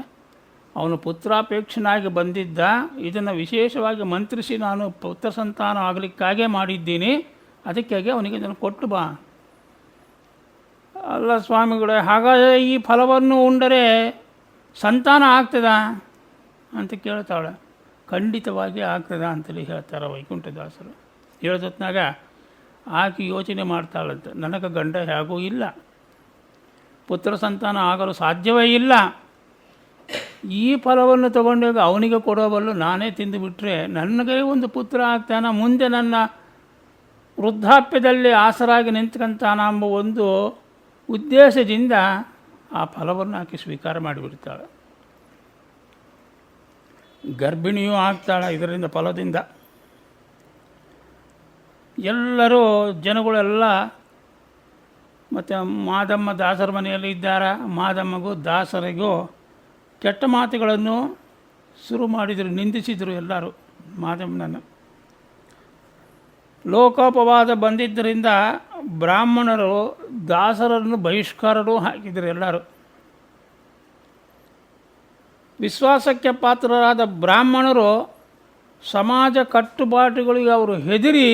ಅವನು ಪುತ್ರಾಪೇಕ್ಷನಾಗಿ ಬಂದಿದ್ದ, ಇದನ್ನು ವಿಶೇಷವಾಗಿ ಮಂತ್ರಿಸಿ ನಾನು ಪುತ್ರ ಸಂತಾನ ಆಗಲಿಕ್ಕಾಗೇ ಮಾಡಿದ್ದೀನಿ, ಅದಕ್ಕಾಗಿ ಅವನಿಗೆ ಇದನ್ನು ಕೊಟ್ಟು ಬಾ. ಅಲ್ಲ ಸ್ವಾಮಿಗಳೇ, ಹಾಗಾದರೆ ಈ ಫಲವನ್ನು ಉಂಡರೆ ಸಂತಾನ ಆಗ್ತದ ಅಂತ ಕೇಳ್ತಾಳೆ. ಖಂಡಿತವಾಗಿ ಆಗ್ತದ ಅಂತೇಳಿ ಹೇಳ್ತಾರೆ ವೈಕುಂಠದಾಸರು. ಹೇಳೋದತ್ನಾಗ ಆಕೆ ಯೋಚನೆ ಮಾಡ್ತಾಳಂತೆ, ನನಗೆ ಗಂಡ ಹೇಗೂ ಇಲ್ಲ, ಪುತ್ರ ಸಂತಾನ ಆಗಲು ಸಾಧ್ಯವೇ ಇಲ್ಲ, ಈ ಫಲವನ್ನು ತಗೊಂಡಾಗ ಅವನಿಗೆ ಕೊಡೋಬಲ್ಲು ನಾನೇ ತಿಂದುಬಿಟ್ರೆ ನನಗೆ ಒಂದು ಪುತ್ರ ಆಗ್ತಾನ, ಮುಂದೆ ನನ್ನ ವೃದ್ಧಾಪ್ಯದಲ್ಲಿ ಆಸರಾಗಿ ನಿಂತ್ಕೊಂತಾನ ಎಂಬ ಒಂದು ಉದ್ದೇಶದಿಂದ ಆ ಫಲವನ್ನು ಆಕೆ ಸ್ವೀಕಾರ ಮಾಡಿಬಿಡ್ತಾಳೆ. ಗರ್ಭಿಣಿಯೂ ಆಗ್ತಾಳೆ ಇದರಿಂದ, ಫಲದಿಂದ. ಎಲ್ಲರೂ ಜನಗಳೆಲ್ಲ ಮತ್ತು ಮಾದಮ್ಮ ದಾಸರ ಮನೆಯಲ್ಲಿ ಇದ್ದಾರೆ. ಮಾದಮ್ಮಗೂ ದಾಸರಿಗೂ ಕೆಟ್ಟ ಮಾತುಗಳನ್ನು ಶುರು ಮಾಡಿದರು, ನಿಂದಿಸಿದರು ಎಲ್ಲರೂ ಮಾದಮ್ಮನನ್ನು. ಲೋಕೋಪವಾದ ಬಂದಿದ್ದರಿಂದ ಬ್ರಾಹ್ಮಣರು ದಾಸರನ್ನು ಬಹಿಷ್ಕಾರರೂ ಹಾಕಿದರು ಎಲ್ಲರೂ. ವಿಶ್ವಾಸಕ್ಕೆ ಪಾತ್ರರಾದ ಬ್ರಾಹ್ಮಣರು ಸಮಾಜ ಕಟ್ಟುಪಾಟುಗಳಿಗೆ ಅವರು ಹೆದರಿ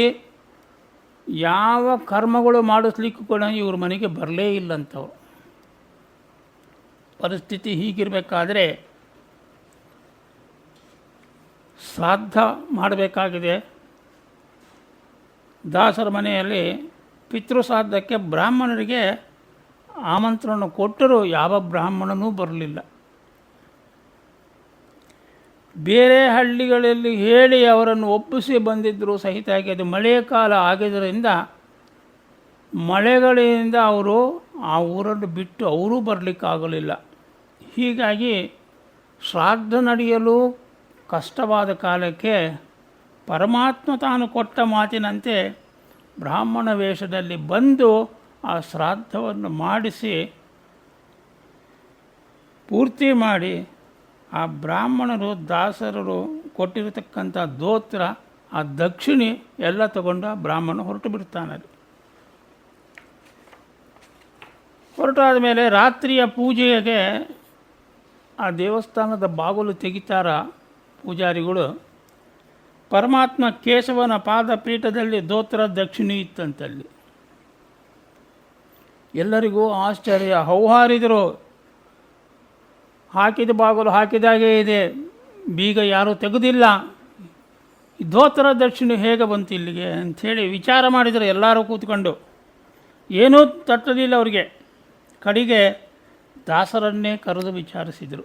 ಯಾವ ಕರ್ಮಗಳು ಮಾಡಿಸ್ಲಿಕ್ಕೂ ಕೂಡ ಇವ್ರ ಮನೆಗೆ ಬರಲೇ ಇಲ್ಲಂಥವ್ರು. ಪರಿಸ್ಥಿತಿ ಹೀಗಿರಬೇಕಾದ್ರೆ ಶ್ರಾದ್ದ ಮಾಡಬೇಕಾಗಿದೆ. ದಾಸರ ಮನೆಯಲ್ಲಿ ಪಿತೃಶ್ರಾದ್ದಕ್ಕೆ ಬ್ರಾಹ್ಮಣರಿಗೆ ಆಮಂತ್ರಣ ಕೊಟ್ಟರೂ ಯಾವ ಬ್ರಾಹ್ಮಣನೂ ಬರಲಿಲ್ಲ. ಬೇರೆ ಹಳ್ಳಿಗಳಲ್ಲಿ ಹೇಳಿ ಅವರನ್ನು ಒಪ್ಪಿಸಿ ಬಂದಿದ್ದರೂ ಸಹಿತಾಗಿ ಅದು ಮಳೆಯ ಕಾಲ ಆಗಿದ್ದರಿಂದ ಮಳೆಗಳಿಂದ ಅವರು ಆ ಊರನ್ನು ಬಿಟ್ಟು ಅವರೂ ಬರಲಿಕ್ಕಾಗಲಿಲ್ಲ. ಹೀಗಾಗಿ ಶ್ರಾದ್ದ ನಡೆಯಲು ಕಷ್ಟವಾದ ಕಾಲಕ್ಕೆ ಪರಮಾತ್ಮ ತಾನು ಕೊಟ್ಟ ಮಾತಿನಂತೆ ಬ್ರಾಹ್ಮಣ ವೇಷದಲ್ಲಿ ಬಂದು ಆ ಶ್ರಾದ್ದವನ್ನು ಮಾಡಿಸಿ ಪೂರ್ತಿ ಮಾಡಿ ಆ ಬ್ರಾಹ್ಮಣರು ದಾಸರರು ಕೊಟ್ಟಿರತಕ್ಕಂಥ ದೋತ್ರ ಆ ದಕ್ಷಿಣೆ ಎಲ್ಲ ತಗೊಂಡು ಆ ಬ್ರಾಹ್ಮಣ ಹೊರಟು ಬಿಡ್ತಾನೆ. ಹೊರಟಾದ ಮೇಲೆ ರಾತ್ರಿಯ ಪೂಜೆಗೆ ಆ ದೇವಸ್ಥಾನದ ಬಾಗಿಲು ತೆಗಿತಾರ ಪೂಜಾರಿಗಳು. ಪರಮಾತ್ಮ ಕೇಶವನ ಪಾದಪೀಠದಲ್ಲಿ ದೋತ್ರ ದಕ್ಷಿಣೆ ಇತ್ತಂತಲ್ಲಿ. ಎಲ್ಲರಿಗೂ ಆಶ್ಚರ್ಯ, ಹೌಹಾರಿದರು. ಹಾಕಿದ ಬಾಗಿಲು ಹಾಕಿದಾಗೇ ಇದೆ, ಬೀಗ ಯಾರೂ ತೆಗೆದಿಲ್ಲ, ಈ ದೋತ್ರ ದಕ್ಷಿಣೆ ಹೇಗೆ ಬಂತು ಇಲ್ಲಿಗೆ ಅಂಥೇಳಿ ವಿಚಾರ ಮಾಡಿದರು ಎಲ್ಲರೂ ಕೂತ್ಕೊಂಡು. ಏನೂ ತಟ್ಟಲಿಲ್ಲ ಅವರಿಗೆ. ಕಡೆಗೆ ದಾಸರನ್ನೇ ಕರೆದು ವಿಚಾರಿಸಿದರು.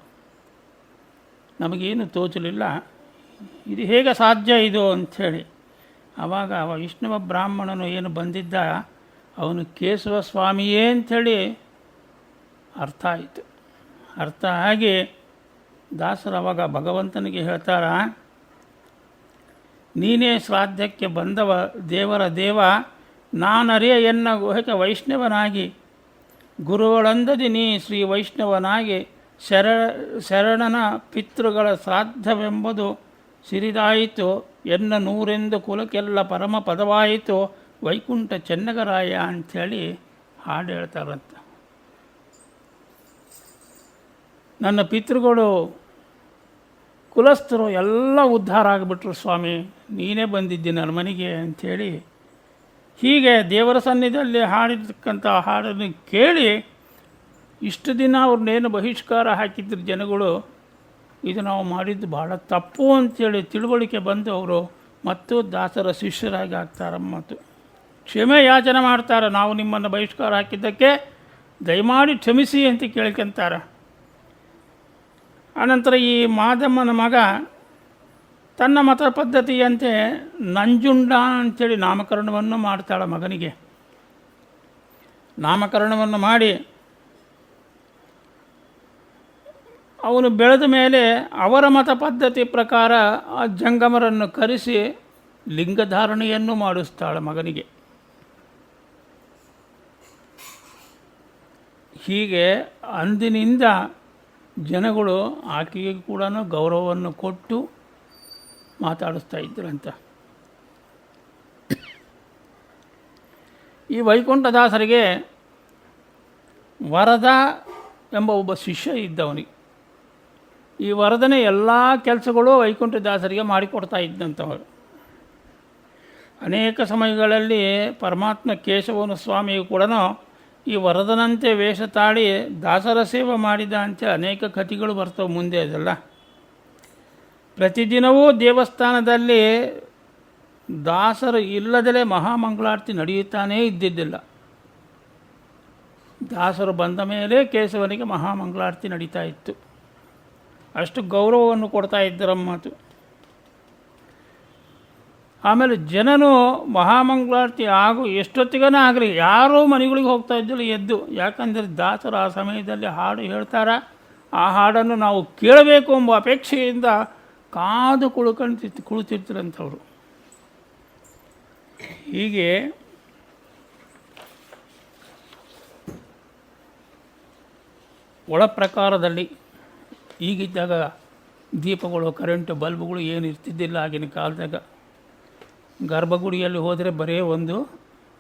ನಮಗೇನು ತೋಚಲಿಲ್ಲ, ಇದು ಹೇಗೆ ಸಾಧ್ಯ ಇದು ಅಂಥೇಳಿ. ಆವಾಗ ವೈಷ್ಣವ ಬ್ರಾಹ್ಮಣನು ಏನು ಬಂದಿದ್ದ ಅವನು ಕೇಶವ ಸ್ವಾಮಿಯೇ ಅಂಥೇಳಿ ಅರ್ಥ ಆಯಿತು. ಅರ್ಥ ಆಗಿ ದಾಸರು ಅವಾಗ ಭಗವಂತನಿಗೆ ಹೇಳ್ತಾರ, ನೀನೇ ಶ್ರಾದ್ದಕ್ಕೆ ಬಂದವ ದೇವರ ದೇವ, ನಾನರಿಯ ಎನ್ನ ಗುಹಕ ವೈಷ್ಣವನಾಗಿ ಗುರುಗಳಂದದಿ ನೀ ಶ್ರೀ ವೈಷ್ಣವನಾಗಿ ಶರಣನ ಪಿತೃಗಳ ಶ್ರಾದ್ದವೆಂಬುದು ಸಿರಿದಾಯಿತು, ಎನ್ನ ನೂರೆಂದು ಕುಲಕ್ಕೆಲ್ಲ ಪರಮ ಪದವಾಯಿತು, ವೈಕುಂಠ ಚೆನ್ನಗರಾಯ ಅಂಥೇಳಿ ಹಾಡು ಹೇಳ್ತಾರಂತ. ನನ್ನ ಪಿತೃಗಳು ಕುಲಸ್ಥರು ಎಲ್ಲ ಉದ್ಧಾರ ಆಗಿಬಿಟ್ರು ಸ್ವಾಮಿ, ನೀನೇ ಬಂದಿದ್ದಿ ನನ್ನ ಮನೆಗೆ ಅಂಥೇಳಿ ಹೀಗೆ ದೇವರ ಸನ್ನಿಧಿಯಲ್ಲಿ ಹಾಡಿರ್ತಕ್ಕಂಥ ಹಾಡನ್ನು ಕೇಳಿ ಇಷ್ಟು ದಿನ ಅವ್ರನ್ನೇನು ಬಹಿಷ್ಕಾರ ಹಾಕಿದ್ರು ಜನಗಳು, ಇದು ನಾವು ಮಾಡಿದ್ದು ಭಾಳ ತಪ್ಪು ಅಂಥೇಳಿ ತಿಳುವಳಿಕೆ ಬಂದು ಅವರು ಮತ್ತು ದಾಸರ ಶಿಷ್ಯರಾಗಿ ಆಗ್ತಾರೆ ಮತ್ತು ಕ್ಷಮೆ ಯಾಚನೆ ಮಾಡ್ತಾರೆ. ನಾವು ನಿಮ್ಮನ್ನು ಬಹಿಷ್ಕಾರ ಹಾಕಿದ್ದಕ್ಕೆ ದಯಮಾಡಿ ಕ್ಷಮಿಸಿ ಅಂತ ಕೇಳ್ಕೊಂತಾರೆ. ಆನಂತರ ಈ ಮಾದಮ್ಮನ ಮಗ ತನ್ನ ಮತ ಪದ್ಧತಿಯಂತೆ ನಂಜುಂಡ ಅಂಥೇಳಿ ನಾಮಕರಣವನ್ನು ಮಾಡ್ತಾಳೆ ಮಗನಿಗೆ. ನಾಮಕರಣವನ್ನು ಮಾಡಿ ಅವನು ಬೆಳೆದ ಮೇಲೆ ಅವರ ಮತ ಪದ್ಧತಿ ಪ್ರಕಾರ ಆ ಜಂಗಮರನ್ನು ಕರೆಸಿ ಲಿಂಗಧಾರಣೆಯನ್ನು ಮಾಡಿಸ್ತಾಳೆ ಮಗನಿಗೆ. ಹೀಗೆ ಅಂದಿನಿಂದ ಜನಗಳು ಆಕೆಗೆ ಕೂಡ ಗೌರವವನ್ನು ಕೊಟ್ಟು ಮಾತಾಡಿಸ್ತಾ ಇದ್ದರಂತ. ಈ ವೈಕುಂಠದಾಸರಿಗೆ ವರದ ಎಂಬ ಒಬ್ಬ ಶಿಷ್ಯ ಇದ್ದವನಿಗೆ. ಈ ವರದನೇ ಎಲ್ಲ ಕೆಲಸಗಳು ವೈಕುಂಠದಾಸರಿಗೆ ಮಾಡಿಕೊಡ್ತಾ ಇದ್ದಂಥವರು. ಅನೇಕ ಸಮಯಗಳಲ್ಲಿ ಪರಮಾತ್ಮ ಕೇಶವನ ಸ್ವಾಮಿಯು ಕೂಡ ಈ ವರದನಂತೆ ವೇಷ ತಾಳಿ ದಾಸರ ಸೇವೆ ಮಾಡಿದ ಅಂತ ಅನೇಕ ಕಥೆಗಳು ಬರ್ತವೆ ಮುಂದೆ. ಅದೆಲ್ಲ ಪ್ರತಿದಿನವೂ ದೇವಸ್ಥಾನದಲ್ಲಿ ದಾಸರು ಇಲ್ಲದಲೇ ಮಹಾಮಂಗಳಾರತಿ ನಡೆಯುತ್ತಾನೇ ಇದ್ದಿದ್ದಿಲ್ಲ. ದಾಸರು ಬಂದ ಮೇಲೆ ಕೇಶವನಿಗೆ ಮಹಾಮಂಗಳಾರತಿ ನಡೀತಾ ಇತ್ತು. ಅಷ್ಟು ಗೌರವವನ್ನು ಕೊಡ್ತಾ ಇದ್ದರ ಮಾತು. ಆಮೇಲೆ ಜನನು ಮಹಾಮಂಗಳಾರತಿ ಎಷ್ಟೊತ್ತಿಗನೇ ಆಗಲಿ ಯಾರೂ ಮನೆಗಳಿಗೆ ಹೋಗ್ತಾ ಇದ್ದಿಲ್ಲ ಎದ್ದು. ಯಾಕಂದರೆ ದಾಸರು ಆ ಸಮಯದಲ್ಲಿ ಹಾಡು ಹೇಳ್ತಾರೆ, ಆ ಹಾಡನ್ನು ನಾವು ಕೇಳಬೇಕು ಎಂಬ ಅಪೇಕ್ಷೆಯಿಂದ ಕಾದು ಕುಳಿತಿರ್ತಾರಂಥವ್ರು. ಹೀಗೆ ಒಳ ಪ್ರಕಾರದಲ್ಲಿ ಈಗಿದ್ದಾಗ ದೀಪಗಳು, ಕರೆಂಟು ಬಲ್ಬ್ಗಳು ಏನು ಇರ್ತಿದ್ದಿಲ್ಲ ಆಗಿನ ಕಾಲದಾಗ. ಗರ್ಭಗುಡಿಯಲ್ಲಿ ಹೋದರೆ ಬರೀ ಒಂದು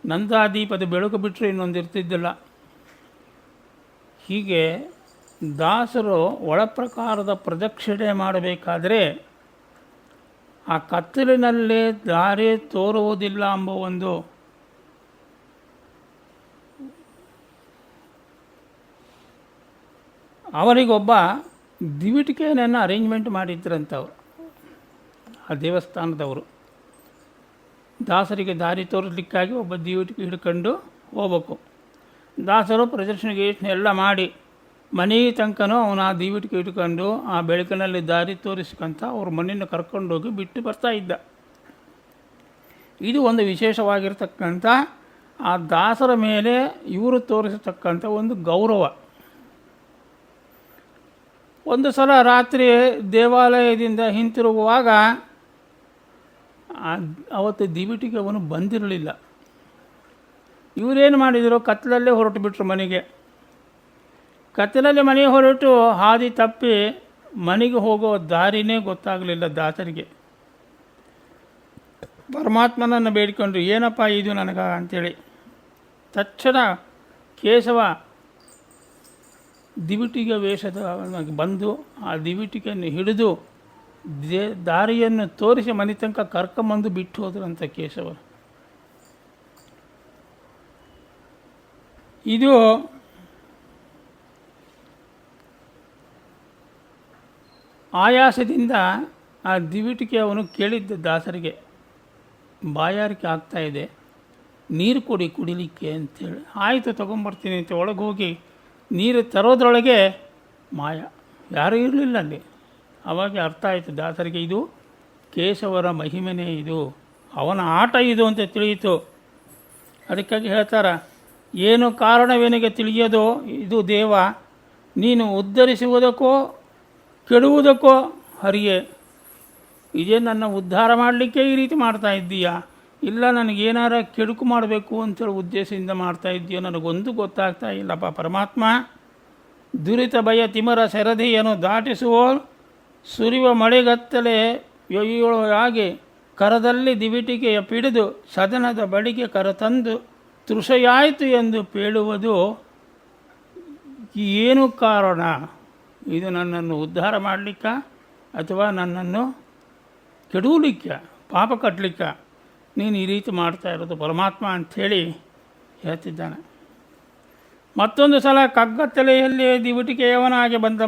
ನಂದಾದೀಪದ ಬೆಳಕು ಬಿಟ್ಟರೆ ಇನ್ನೊಂದು ಇರ್ತಿದ್ದಿಲ್ಲ. ಹೀಗೆ ದಾಸರು ಒಳ ಪ್ರಕಾರದ ಪ್ರದಕ್ಷಿಣೆ ಮಾಡಬೇಕಾದರೆ ಆ ಕತ್ತಲಿನಲ್ಲಿ ದಾರಿ ತೋರುವುದಿಲ್ಲ ಎಂಬ ಒಂದು ಅವರಿಗೊಬ್ಬ ದಿವಿಟಿಕೆಯನ್ನು ಅರೇಂಜ್ಮೆಂಟ್ ಮಾಡಿದ್ರಂಥವ್ರು ಆ ದೇವಸ್ಥಾನದವರು. ದಾಸರಿಗೆ ದಾರಿ ತೋರಿಸಲಿಕ್ಕಾಗಿ ಒಬ್ಬ ದಿವಿಟಿಕೆ ಹಿಡ್ಕೊಂಡು ಹೋಗ್ಬೇಕು. ದಾಸರು ಪ್ರದರ್ಶನಗೆ ಎಲ್ಲ ಮಾಡಿ ಮನೆ ತನಕನೂ ಅವನು ಆ ದಿವಿಟಿಕೆ ಇಟ್ಕೊಂಡು ಆ ಬೆಳಕಿನಲ್ಲಿ ದಾರಿ ತೋರಿಸ್ಕೊಂತ ಅವ್ರ ಮನೆಯನ್ನು ಕರ್ಕೊಂಡೋಗಿ ಬಿಟ್ಟು ಬರ್ತಾ ಇದ್ದ. ಇದು ಒಂದು ವಿಶೇಷವಾಗಿರ್ತಕ್ಕಂಥ ಆ ದಾಸರ ಮೇಲೆ ಇವರು ತೋರಿಸತಕ್ಕಂಥ ಒಂದು ಗೌರವ. ಒಂದು ಸಲ ರಾತ್ರಿ ದೇವಾಲಯದಿಂದ ಹಿಂತಿರುಗುವಾಗ ಅವತ್ತು ದಿವಿಟಿಗೆ ಅವನು ಬಂದಿರಲಿಲ್ಲ. ಇವರೇನು ಮಾಡಿದರು, ಕತ್ತಲಲ್ಲೇ ಹೊರಟು ಬಿಟ್ಟರು ಮನೆಗೆ. ಕತ್ತಲಲ್ಲಿ ಮನೆಗೆ ಹೊರಟು ಹಾದಿ ತಪ್ಪಿ ಮನೆಗೆ ಹೋಗೋ ದಾರಿನೇ ಗೊತ್ತಾಗಲಿಲ್ಲ ದಾಸರಿಗೆ. ಪರಮಾತ್ಮನನ್ನು ಬೇಡಿಕೊಂಡ್ರು, ಏನಪ್ಪ ಇದು ನನಗೆ ಅಂಥೇಳಿ. ತಕ್ಷಣ ಕೇಶವ ದಿವಿಟಿಗೆ ವೇಷದ ಬಂದು ಆ ದಿವಿಟಿಗೆಯನ್ನು ಹಿಡಿದು ದಾರಿಯನ್ನು ತೋರಿಸಿ ಮನೆ ತನಕ ಕರ್ಕೊಂಬಂದು ಬಿಟ್ಟು ಹೋದ್ರಂಥ ಕೇಶವ. ಇದು ಆಯಾಸದಿಂದ ಆ ದಿವಿಟಿಗೆ ಅವನು ಕೇಳಿದ್ದ ದಾಸರಿಗೆ, ಬಾಯಾರಿಕೆ ಆಗ್ತಾಯಿದೆ, ನೀರು ಕೊಡಿ ಕುಡಿಲಿಕ್ಕೆ ಅಂತೇಳಿ. ಆಯಿತು ತೊಗೊಂಬರ್ತೀನಿ ಅಂತ ಒಳಗೆ ಹೋಗಿ ನೀರು ತರೋದ್ರೊಳಗೆ ಮಾಯ, ಯಾರೂ ಇರಲಿಲ್ಲ ಅಲ್ಲಿ. ಆವಾಗ ಅರ್ಥ ಆಯಿತು ದಾಸರಿಗೆ, ಇದು ಕೇಶವರ ಮಹಿಮೆನೇ, ಇದು ಅವನ ಆಟ ಇದು ಅಂತ ತಿಳಿಯಿತು. ಅದಕ್ಕಾಗಿ ಹೇಳ್ತಾರೆ, ಏನು ಕಾರಣವೇನಿಗೆ ತಿಳಿಯೋದೋ ಇದು ದೇವ, ನೀನು ಉದ್ಧರಿಸುವುದಕ್ಕೋ ಕೆಡುವುದಕ್ಕೋ ಹರಿಯೇ. ಇದೇ ನನ್ನ ಉದ್ಧಾರ ಮಾಡಲಿಕ್ಕೆ ಈ ರೀತಿ ಮಾಡ್ತಾ ಇದ್ದೀಯಾ, ಇಲ್ಲ ನನಗೇನಾರ ಕೆಡುಕು ಮಾಡಬೇಕು ಅಂತೇಳಿ ಉದ್ದೇಶದಿಂದ ಮಾಡ್ತಾ ಇದೆಯೋ ನನಗೊಂದು ಗೊತ್ತಾಗ್ತಾ ಇಲ್ಲಪ್ಪ ಪರಮಾತ್ಮ. ದುರಿತ ಭಯ ತಿಮರ ಸೆರದಿಯನ್ನು ದಾಟಿಸುವೋ ಸುರಿಯುವ ಮಳೆಗತ್ತಲೆ ಯೊಯ್ಯೊಳಗಾಗಿ ಕರದಲ್ಲಿ ದಿವಿಟಿಕೆಯ ಪಿಡಿದು ಸದನದ ಬಳಿಗೆ ಕರತಂದು ತೃಷೆಯಾಯಿತು ಎಂದು ಪೇಳುವುದು ಏನು ಕಾರಣ, ಇದು ನನ್ನನ್ನು ಉದ್ಧಾರ ಮಾಡಲಿಕ್ಕ ಅಥವಾ ನನ್ನನ್ನು ಕೆಡವಲಿಕ್ಕೆ ಪಾಪ ಕಟ್ಟಲಿಕ್ಕೆ ನೀನು ಈ ರೀತಿ ಮಾಡ್ತಾ ಇರೋದು ಪರಮಾತ್ಮ ಅಂಥೇಳಿ ಹೇಳ್ತಿದ್ದಾನೆ. ಮತ್ತೊಂದು ಸಲ ಕಗ್ಗತ್ತಲೆಯಲ್ಲಿ ದಿವಿಟಿಕೆಯವನಾಗಿ ಬಂದ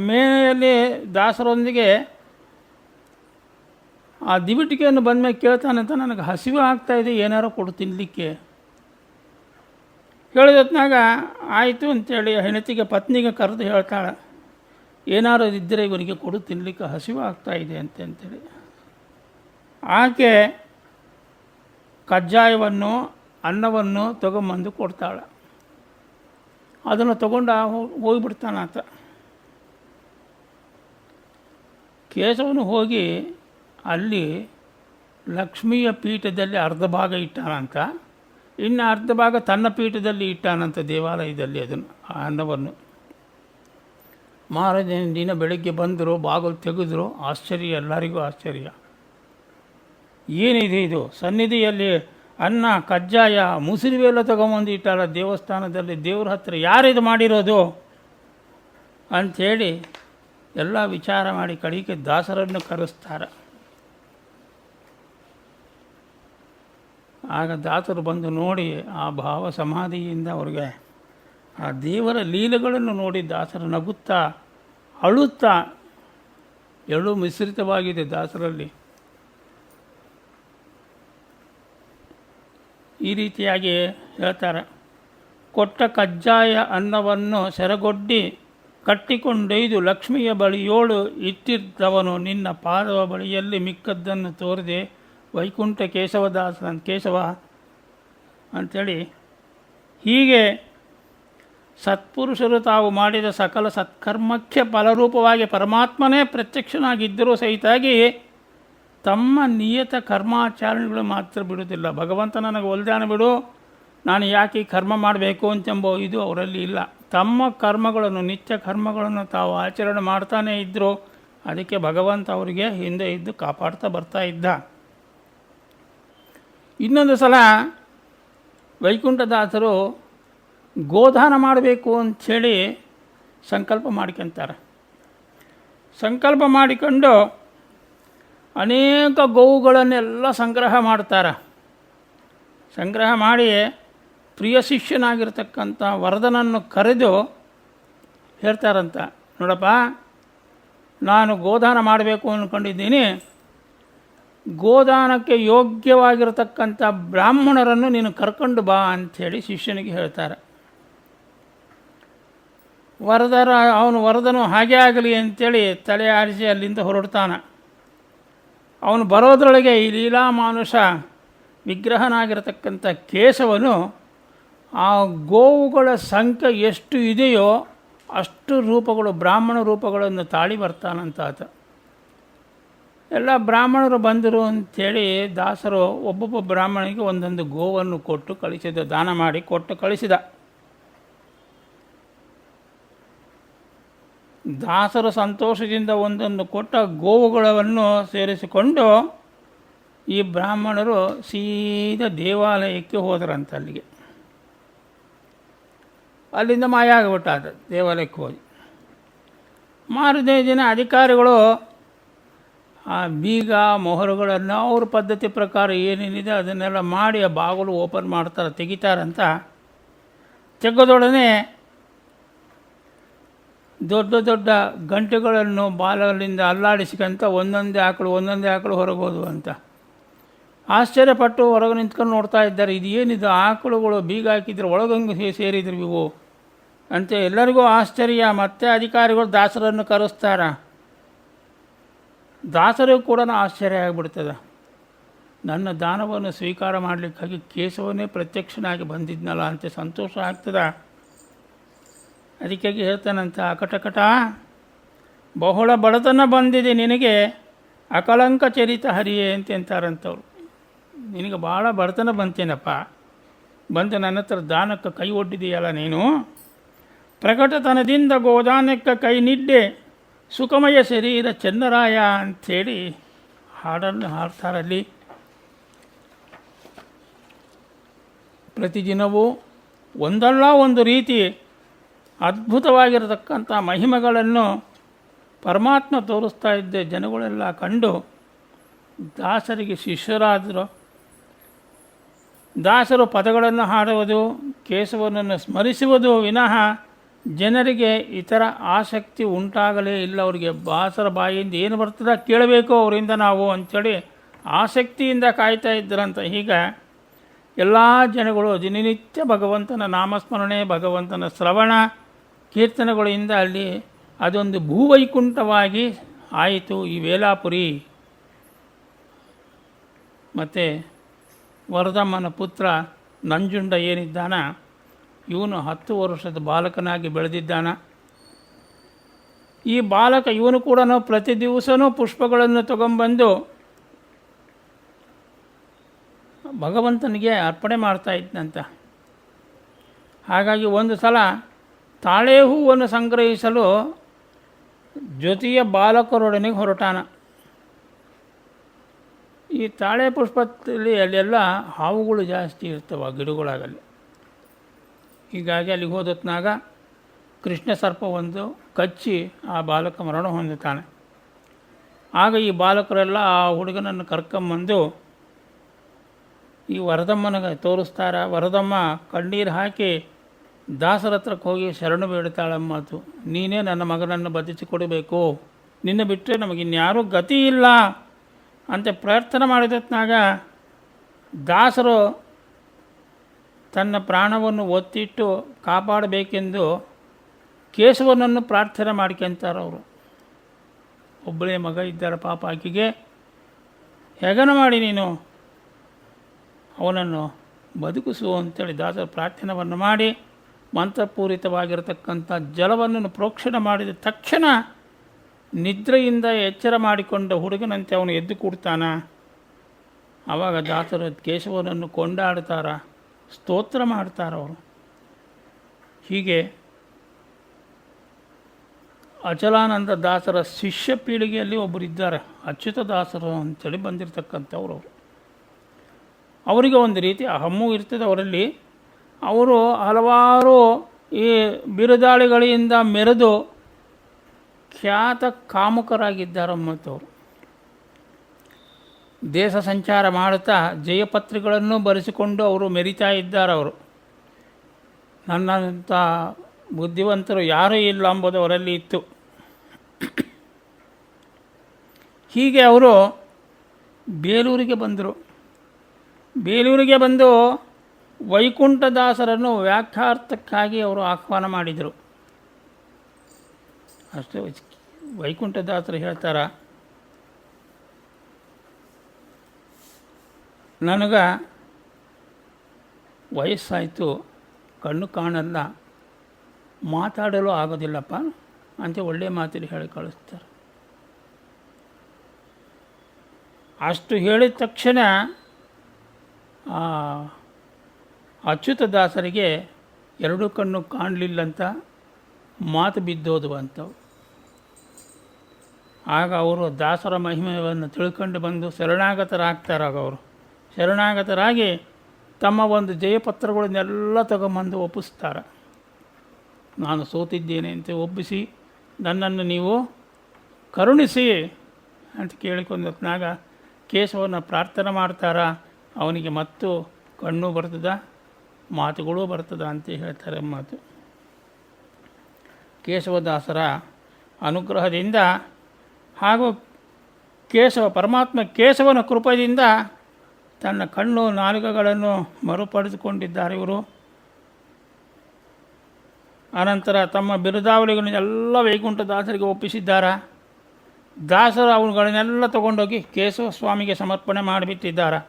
ಮೇನೆಯಲ್ಲಿ ದಾಸರೊಂದಿಗೆ ಆ ದಿವಿಟಿಕೆಯನ್ನು ಬಂದ ಮೇಲೆ ಕೇಳ್ತಾನಂತ, ನನಗೆ ಹಸಿವು ಆಗ್ತಾಯಿದೆ, ಏನಾರು ಕೊಡು ತಿನ್ನಲಿಕ್ಕೆ. ಹೇಳಿದತ್ನಾಗ ಆಯಿತು ಅಂತೇಳಿ ಹೆಂಡತಿಗೆ ಪತ್ನಿಗೆ ಕರೆದು ಹೇಳ್ತಾಳೆ, ಏನಾರು ಇದ್ದರೆ ಇವನಿಗೆ ಕೊಡು ತಿನ್ನಲಿಕ್ಕೆ ಹಸಿವು ಆಗ್ತಾಯಿದೆ ಅಂತೇಳಿ. ಆಕೆ ಕಜ್ಜಾಯವನ್ನು ಅನ್ನವನ್ನು ತೊಗೊಂಬಂದು ಕೊಡ್ತಾಳೆ. ಅದನ್ನು ತಗೊಂಡು ಹೋಗಿಬಿಡ್ತಾನಾತ. ಕೇಶವನು ಹೋಗಿ ಅಲ್ಲಿ ಲಕ್ಷ್ಮಿಯ ಪೀಠದಲ್ಲಿ ಅರ್ಧ ಭಾಗ ಇಟ್ಟಾನಂತ, ಇನ್ನು ಅರ್ಧ ಭಾಗ ತನ್ನ ಪೀಠದಲ್ಲಿ ಇಟ್ಟಾನಂತ ದೇವಾಲಯದಲ್ಲಿ ಅದನ್ನು ಆ ಅನ್ನವನ್ನು. ಮಾರನೇ ದಿನ ಬೆಳಗ್ಗೆ ಬಂದರು, ಬಾಗಿಲು ತೆಗೆದ್ರು. ಆಶ್ಚರ್ಯ, ಎಲ್ಲರಿಗೂ ಆಶ್ಚರ್ಯ. ಏನಿದೆ ಇದು? ಸನ್ನಿಧಿಯಲ್ಲಿ ಅನ್ನ ಕಜ್ಜಾಯ ಮುಸುರಿವೆಲ್ಲ ತೊಗೊಂಬಂದು ಇಟ್ಟಾರ ದೇವಸ್ಥಾನದಲ್ಲಿ, ದೇವ್ರ ಹತ್ರ ಯಾರಿದು ಮಾಡಿರೋದು ಅಂಥೇಳಿ ಎಲ್ಲ ವಿಚಾರ ಮಾಡಿ ಕಡೆಗೆ ದಾಸರನ್ನು ಕರೆಸ್ತಾರೆ. ಆಗ ದಾಸರು ಬಂದು ನೋಡಿ ಆ ಭಾವ ಸಮಾಧಿಯಿಂದ ಅವ್ರಿಗೆ ಆ ದೇವರ ಲೀಲೆಗಳನ್ನು ನೋಡಿ ದಾಸರು ನಗುತ್ತಾ ಅಳುತ್ತಾ, ಎಳು ಮಿಶ್ರಿತವಾಗಿದೆ ದಾಸರಲ್ಲಿ. ಈ ರೀತಿಯಾಗಿ ಹೇಳ್ತಾರೆ, ಕೊಟ್ಟ ಕಜ್ಜಾಯ ಅನ್ನವನ್ನು ಸೆರಗೊಡ್ಡಿ ಕಟ್ಟಿಕೊಂಡೊಯ್ದು ಲಕ್ಷ್ಮಿಯ ಬಳಿಯೋಳು ಇಟ್ಟಿದ್ದವನು ನಿನ್ನ ಪಾದವ ಬಳಿಯಲ್ಲಿ ಮಿಕ್ಕದ್ದನ್ನು ತೋರದೆ ವೈಕುಂಠ ಕೇಶವ ಅಂಥೇಳಿ. ಹೀಗೆ ಸತ್ಪುರುಷರು ತಾವು ಮಾಡಿದ ಸಕಲ ಸತ್ಕರ್ಮಕ್ಕೆ ಫಲರೂಪವಾಗಿ ಪರಮಾತ್ಮನೇ ಪ್ರತ್ಯಕ್ಷನಾಗಿದ್ದರೂ ಸಹಿತಾಗಿ ತಮ್ಮ ನಿಯತ ಕರ್ಮಾಚರಣೆಗಳು ಮಾತ್ರ ಬಿಡುವುದಿಲ್ಲ. ಭಗವಂತ ನನಗೆ ಒಲ್ದಾನ ಬಿಡು, ನಾನು ಯಾಕೆ ಈ ಕರ್ಮ ಮಾಡಬೇಕು ಅಂತೆಂಬ ಇದು ಅವರಲ್ಲಿ ಇಲ್ಲ. ತಮ್ಮ ಕರ್ಮಗಳನ್ನು, ನಿತ್ಯ ಕರ್ಮಗಳನ್ನು ತಾವು ಆಚರಣೆ ಮಾಡ್ತಾನೇ ಇದ್ದರು. ಅದಕ್ಕೆ ಭಗವಂತ ಅವರಿಗೆ ಹಿಂದೆ ಇದ್ದು ಕಾಪಾಡ್ತಾ ಬರ್ತಾ ಇದ್ದ. ಇನ್ನೊಂದು ಸಲ ವೈಕುಂಠದಾಸರು ಗೋದಾನ ಮಾಡಬೇಕು ಅಂಥೇಳಿ ಸಂಕಲ್ಪ ಮಾಡ್ಕೊತಾರೆ. ಸಂಕಲ್ಪ ಮಾಡಿಕೊಂಡು ಅನೇಕ ಗೋವುಗಳನ್ನೆಲ್ಲ ಸಂಗ್ರಹ ಮಾಡ್ತಾರೆ. ಸಂಗ್ರಹ ಮಾಡಿ ಪ್ರಿಯ ಶಿಷ್ಯನಾಗಿರ್ತಕ್ಕಂಥ ವರದನನ್ನು ಕರೆದು ಹೇಳ್ತಾರಂತ, ನೋಡಪ್ಪ, ನಾನು ಗೋದಾನ ಮಾಡಬೇಕು ಅಂದ್ಕೊಂಡಿದ್ದೀನಿ, ಗೋದಾನಕ್ಕೆ ಯೋಗ್ಯವಾಗಿರತಕ್ಕಂಥ ಬ್ರಾಹ್ಮಣರನ್ನು ನೀನು ಕರ್ಕೊಂಡು ಬಾ ಅಂಥೇಳಿ ಶಿಷ್ಯನಿಗೆ ಹೇಳ್ತಾರೆ. ಅವನು ವರದನು ಹಾಗೆ ಆಗಲಿ ಅಂಥೇಳಿ ತಲೆ ಆರಿಸಿ ಅಲ್ಲಿಂದ ಹೊರಡ್ತಾನೆ. ಅವನು ಬರೋದ್ರೊಳಗೆ ಈ ಲೀಲಾಮಾನುಷ ವಿಗ್ರಹನಾಗಿರತಕ್ಕಂಥ ಕೇಶವನು ಆ ಗೋವುಗಳ ಸಂಖ್ಯೆ ಎಷ್ಟು ಇದೆಯೋ ಅಷ್ಟು ರೂಪಗಳು, ಬ್ರಾಹ್ಮಣ ರೂಪಗಳನ್ನು ತಾಳಿ ಬರ್ತಾನಂತ ಆತ. ಎಲ್ಲ ಬ್ರಾಹ್ಮಣರು ಬಂದರು ಅಂಥೇಳಿ ದಾಸರು ಒಬ್ಬೊಬ್ಬ ಬ್ರಾಹ್ಮಣಿಗೆ ಒಂದೊಂದು ಗೋವನ್ನು ಕೊಟ್ಟು ಕಳಿಸಿದ, ದಾನ ಮಾಡಿ ಕೊಟ್ಟು ಕಳಿಸಿದ. ದಾಸರು ಸಂತೋಷದಿಂದ ಒಂದೊಂದು ಕೊಟ್ಟ ಗೋವುಗಳನ್ನು ಸೇರಿಸಿಕೊಂಡು ಈ ಬ್ರಾಹ್ಮಣರು ಸೀದಾ ದೇವಾಲಯಕ್ಕೆ ಹೋದರಂತ. ಅಲ್ಲಿಂದ ಮಾಯ ಆಗಿಬಿಟ್ಟಾದ ದೇವಾಲಯಕ್ಕೆ ಹೋಗಿ. ಮಾರನೇ ದಿನ ಅಧಿಕಾರಿಗಳು ಆ ಬೀಗ ಮೊಹರುಗಳನ್ನು ಅವ್ರ ಪದ್ಧತಿ ಪ್ರಕಾರ ಏನೇನಿದೆ ಅದನ್ನೆಲ್ಲ ಮಾಡಿ ಆ ಬಾಗಿಲು ಓಪನ್ ಮಾಡ್ತಾರೆ, ತೆಗಿತಾರಂತ. ತೆಗೆದೊಡನೆ ದೊಡ್ಡ ದೊಡ್ಡ ಗಂಟೆಗಳನ್ನು ಬಾಲಗಳಿಂದ ಅಲ್ಲಾಡಿಸ್ಕೊಂತ ಒಂದೊಂದೇ ಆಕಳು ಹೊರಗೋದು ಅಂತ ಆಶ್ಚರ್ಯಪಟ್ಟು ಹೊರಗೆ ನಿಂತ್ಕೊಂಡು ನೋಡ್ತಾ ಇದ್ದಾರೆ. ಇದು ಏನಿದು ಆಕಳುಗಳು ಬೀಗ ಹಾಕಿದ್ರೆ ಒಳಗಂಗೆ ಸೇರಿದ್ರು ಇವು ಅಂತ ಎಲ್ಲರಿಗೂ ಆಶ್ಚರ್ಯ. ಮತ್ತೆ ಅಧಿಕಾರಿಗಳು ದಾಸರನ್ನು ಕರೆಸ್ತಾರೆ. ದಾಸರಿಗೂ ಕೂಡ ಆಶ್ಚರ್ಯ ಆಗಿಬಿಡ್ತದೆ. ನನ್ನ ದಾನವನ್ನು ಸ್ವೀಕಾರ ಮಾಡಲಿಕ್ಕಾಗಿ ಕೇಶವನೇ ಪ್ರತ್ಯಕ್ಷನಾಗಿ ಬಂದಿದ್ನಲ್ಲ ಅಂತ ಸಂತೋಷ ಆಗ್ತದೆ. ಅದಕ್ಕಾಗಿ ಹೇಳ್ತಾನಂತ, ಅಕಟಕಟ ಬಹಳ ಬಡತನ ಬಂದಿದೆ ನಿನಗೆ, ಅಕಳಂಕ ಚರಿತ ಹರಿಯೇ ಅಂತಾರಂಥವ್ರು. ನಿನಗೆ ಭಾಳ ಬಡತನ ಬಂತೇನಪ್ಪ, ಬಂದು ನನ್ನ ಹತ್ರ ದಾನಕ್ಕೆ ಕೈ ಒಡ್ಡಿದೆಯಲ್ಲ ನೀನು. ಪ್ರಕಟತನದಿಂದ ಗೋದಾನಕ್ಕೆ ಕೈ ನಿಡ್ಡೆ, ಸುಖಮಯ ಶರೀರ ಚೆನ್ನರಾಯ ಅಂಥೇಳಿ ಹಾಡನ್ನು ಹಾಡ್ತಾರಲ್ಲಿ. ಪ್ರತಿದಿನವೂ ಒಂದಲ್ಲ ಒಂದು ರೀತಿ ಅದ್ಭುತವಾಗಿರತಕ್ಕಂಥ ಮಹಿಮೆಗಳನ್ನು ಪರಮಾತ್ಮ ತೋರಿಸ್ತಾ ಇದ್ದೆ ಜನಗಳೆಲ್ಲ ಕಂಡು ದಾಸರಿಗೆ ಶಿಷ್ಯರಾದರು. ದಾಸರು ಪದಗಳನ್ನು ಹಾಡುವುದು, ಕೇಶವನನ್ನು ಸ್ಮರಿಸುವುದು ವಿನಃ ಜನರಿಗೆ ಇತರ ಆಸಕ್ತಿ ಉಂಟಾಗಲೇ ಇಲ್ಲ. ಅವರಿಗೆ ದಾಸರ ಬಾಯಿಯಿಂದ ಏನು ಬರ್ತದೆ ಕೇಳಬೇಕು ಅವರಿಂದ ನಾವು ಅಂಥೇಳಿ ಆಸಕ್ತಿಯಿಂದ ಕಾಯ್ತಾ ಇದ್ದರಂತ. ಈಗ ಎಲ್ಲ ಜನಗಳು ದಿನನಿತ್ಯ ಭಗವಂತನ ನಾಮಸ್ಮರಣೆ, ಭಗವಂತನ ಶ್ರವಣ ಕೀರ್ತನೆಗಳಿಂದ ಅಲ್ಲಿ ಅದೊಂದು ಭೂವೈಕುಂಠವಾಗಿ ಆಯಿತು ಈ ವೇಲಾಪುರಿ. ಮತ್ತು ವರದಮ್ಮನ ಪುತ್ರ ನಂಜುಂಡ ಏನಿದ್ದಾನ, ಇವನು 10 ವರ್ಷದ ಬಾಲಕನಾಗಿ ಬೆಳೆದಿದ್ದಾನ. ಈ ಬಾಲಕ ಇವನು ಕೂಡ ಪ್ರತಿ ದಿವಸವೂ ಪುಷ್ಪಗಳನ್ನು ತಗೊಂಬಂದು ಭಗವಂತನಿಗೆ ಅರ್ಪಣೆ ಮಾಡ್ತಾ ಇದ್ದಂತ. ಹಾಗಾಗಿ ಒಂದು ಸಲ ತಾಳೆ ಹೂವನ್ನು ಸಂಗ್ರಹಿಸಲು ಜೊತೆಯ ಬಾಲಕರೊಡನೆ ಹೊರಟಾನ. ಈ ತಾಳೆ ಪುಷ್ಪದಲ್ಲಿ ಅಲ್ಲೆಲ್ಲ ಹಾವುಗಳು ಜಾಸ್ತಿ ಇರ್ತವೆ ಗಿಡಗಳಾಗಲ್ಲಿ. ಹೀಗಾಗಿ ಅಲ್ಲಿಗೆ ಹೋದತ್ನಾಗ ಕೃಷ್ಣ ಸರ್ಪ ಒಂದು ಕಚ್ಚಿ ಆ ಬಾಲಕ ಮರಣ ಹೊಂದುತ್ತಾನೆ. ಆಗ ಈ ಬಾಲಕರೆಲ್ಲ ಆ ಹುಡುಗನನ್ನು ಕರ್ಕೊಂಬಂದು ಈ ವರದಮ್ಮನಿಗೆ ತೋರಿಸ್ತಾರ. ವರದಮ್ಮ ಕಣ್ಣೀರು ಹಾಕಿ ದಾಸರ ಹತ್ರಕ್ಕೆ ಹೋಗಿ ಶರಣು ಬೇಡ್ತಾಳಮ್ಮತು, ನೀನೇ ನನ್ನ ಮಗನನ್ನು ಬದುಕಿಸಿಕೊಡಬೇಕು, ನಿನ್ನ ಬಿಟ್ಟರೆ ನಮಗಿನ್ಯಾರೂ ಗತಿ ಇಲ್ಲ ಅಂತ ಪ್ರಾರ್ಥನೆ ಮಾಡಿದತ್ನಾಗ ದಾಸರು ತನ್ನ ಪ್ರಾಣವನ್ನು ಒತ್ತಿಟ್ಟು ಕಾಪಾಡಬೇಕೆಂದು ಕೇಶವನನ್ನು ಪ್ರಾರ್ಥನೆ ಮಾಡ್ಕೊಂತಾರೆ. ಒಬ್ಬಳೇ ಮಗ ಇದ್ದಾರೆ ಪಾಪ, ಆಕೆಗೆ ಹೆಗನ ಮಾಡಿ ನೀನು ಅವನನ್ನು ಬದುಕಿಸು ಅಂತೇಳಿ ದಾಸರ ಪ್ರಾರ್ಥನೆಯನ್ನು ಮಾಡಿ ಮಂತ್ರಪೂರಿತವಾಗಿರತಕ್ಕಂಥ ಜಲವನ್ನು ಪ್ರೋಕ್ಷಣೆ ಮಾಡಿದ ತಕ್ಷಣ ನಿದ್ರೆಯಿಂದ ಎಚ್ಚರ ಮಾಡಿಕೊಂಡ ಹುಡುಗನಂತೆ ಅವನು ಎದ್ದು ಕೂಡ್ತಾನ. ಆವಾಗ ದಾಸರು ಕೇಶವನನ್ನು ಕೊಂಡಾಡ್ತಾರ, ಸ್ತೋತ್ರ ಮಾಡ್ತಾರವರು. ಹೀಗೆ ಅಚಲಾನಂದ ದಾಸರ ಶಿಷ್ಯ ಪೀಳಿಗೆಯಲ್ಲಿ ಒಬ್ಬರಿದ್ದಾರೆ, ಅಚ್ಯುತ ದಾಸರು ಅಂತೇಳಿ ಬಂದಿರತಕ್ಕಂಥವ್ರು. ಅವರಿಗೆ ಒಂದು ರೀತಿ ಹಮ್ಮು ಇರ್ತದೆ ಅವರಲ್ಲಿ. ಅವರು ಹಲವಾರು ಈ ಬಿರುದಾಳಿಗಳಿಂದ ಮೆರೆದು ಖ್ಯಾತ ಕಾಮುಕರಾಗಿದ್ದಾರೆ. ಮತ್ತವರು ದೇಶ ಸಂಚಾರ ಮಾಡುತ್ತಾ ಜಯಪತ್ರಿಗಳನ್ನು ಬರೆಸಿಕೊಂಡು ಅವರು ಮೆರಿತಾ ಇದ್ದಾರೆ. ಅವರು ನನ್ನಂಥ ಬುದ್ಧಿವಂತರು ಯಾರೂ ಇಲ್ಲ ಎಂಬುದು ಅವರಲ್ಲಿ ಇತ್ತು. ಹೀಗೆ ಅವರು ಬೇಲೂರಿಗೆ ಬಂದರು. ಬೇಲೂರಿಗೆ ಬಂದು ವೈಕುಂಠದಾಸರನ್ನು ವ್ಯಾಖ್ಯಾರ್ಥಕ್ಕಾಗಿ ಅವರು ಆಹ್ವಾನ ಮಾಡಿದರು. ಅಷ್ಟೇ ವೈಕುಂಠದಾಸರು ಹೇಳ್ತಾರ, ನನಗೆ ವಯಸ್ಸಾಯಿತು, ಕಣ್ಣು ಕಾಣಲ್ಲ, ಮಾತಾಡಲು ಆಗೋದಿಲ್ಲಪ್ಪ ಅಂತ ಒಳ್ಳೆಯ ಮಾತಲ್ಲಿ ಹೇಳಿ ಕಳಿಸ್ತಾರೆ. ಅಷ್ಟು ಹೇಳಿದ ತಕ್ಷಣ ಅಚ್ಯುತದಾಸರಿಗೆ 2 ಕಣ್ಣು ಕಾಣಲಿಲ್ಲಂತ ಮಾತು ಬಿದ್ದೋದು ಅಂತವು. ಆಗ ಅವರು ದಾಸರ ಮಹಿಮೆಯನ್ನು ತಿಳ್ಕೊಂಡು ಬಂದು ಶರಣಾಗತರಾಗ್ತಾರೆ. ಆಗ ಅವರು ಶರಣಾಗತರಾಗಿ ತಮ್ಮ ಒಂದು ಜಯಪತ್ರಗಳನ್ನೆಲ್ಲ ತಗೊಂಬಂದು ಒಪ್ಪಿಸ್ತಾರೆ. ನಾನು ಸೋತಿದ್ದೇನೆ ಅಂತ ಒಪ್ಪಿಸಿ ನನ್ನನ್ನು ನೀವು ಕರುಣಿಸಿ ಅಂತ ಕೇಳಿಕೊಂಡಾಗ ಕೇಶವನ ಪ್ರಾರ್ಥನೆ ಮಾಡ್ತಾರ. ಅವನಿಗೆ ಮತ್ತು ಕಣ್ಣು ಬರ್ತದ, ಮಾತುಗಳು ಬರ್ತದ ಅಂತ ಹೇಳ್ತಾರೆ. ಮಾತು ಕೇಶವದಾಸರ ಅನುಗ್ರಹದಿಂದ ಹಾಗೂ ಪರಮಾತ್ಮ ಕೇಶವನ ಕೃಪೆಯಿಂದ ತನ್ನ ಕಣ್ಣು ನಾಲಿಗೆಗಳನ್ನು ಮರುಪಡೆದುಕೊಂಡಿದ್ದಾರೆ ಇವರು. ಅನಂತರ ತಮ್ಮ ಬಿರುದಾವಳಿಗಳನ್ನೆಲ್ಲ ವೈಕುಂಠದಾಸರಿಗೆ ಒಪ್ಪಿಸಿದ್ದಾರೆ. ದಾಸರು ಅವುಗಳನ್ನೆಲ್ಲ ತಗೊಂಡೋಗಿ ಕೇಶವ ಸ್ವಾಮಿಗೆ ಸಮರ್ಪಣೆ ಮಾಡಿಬಿಟ್ಟಿದ್ದಾರೆ.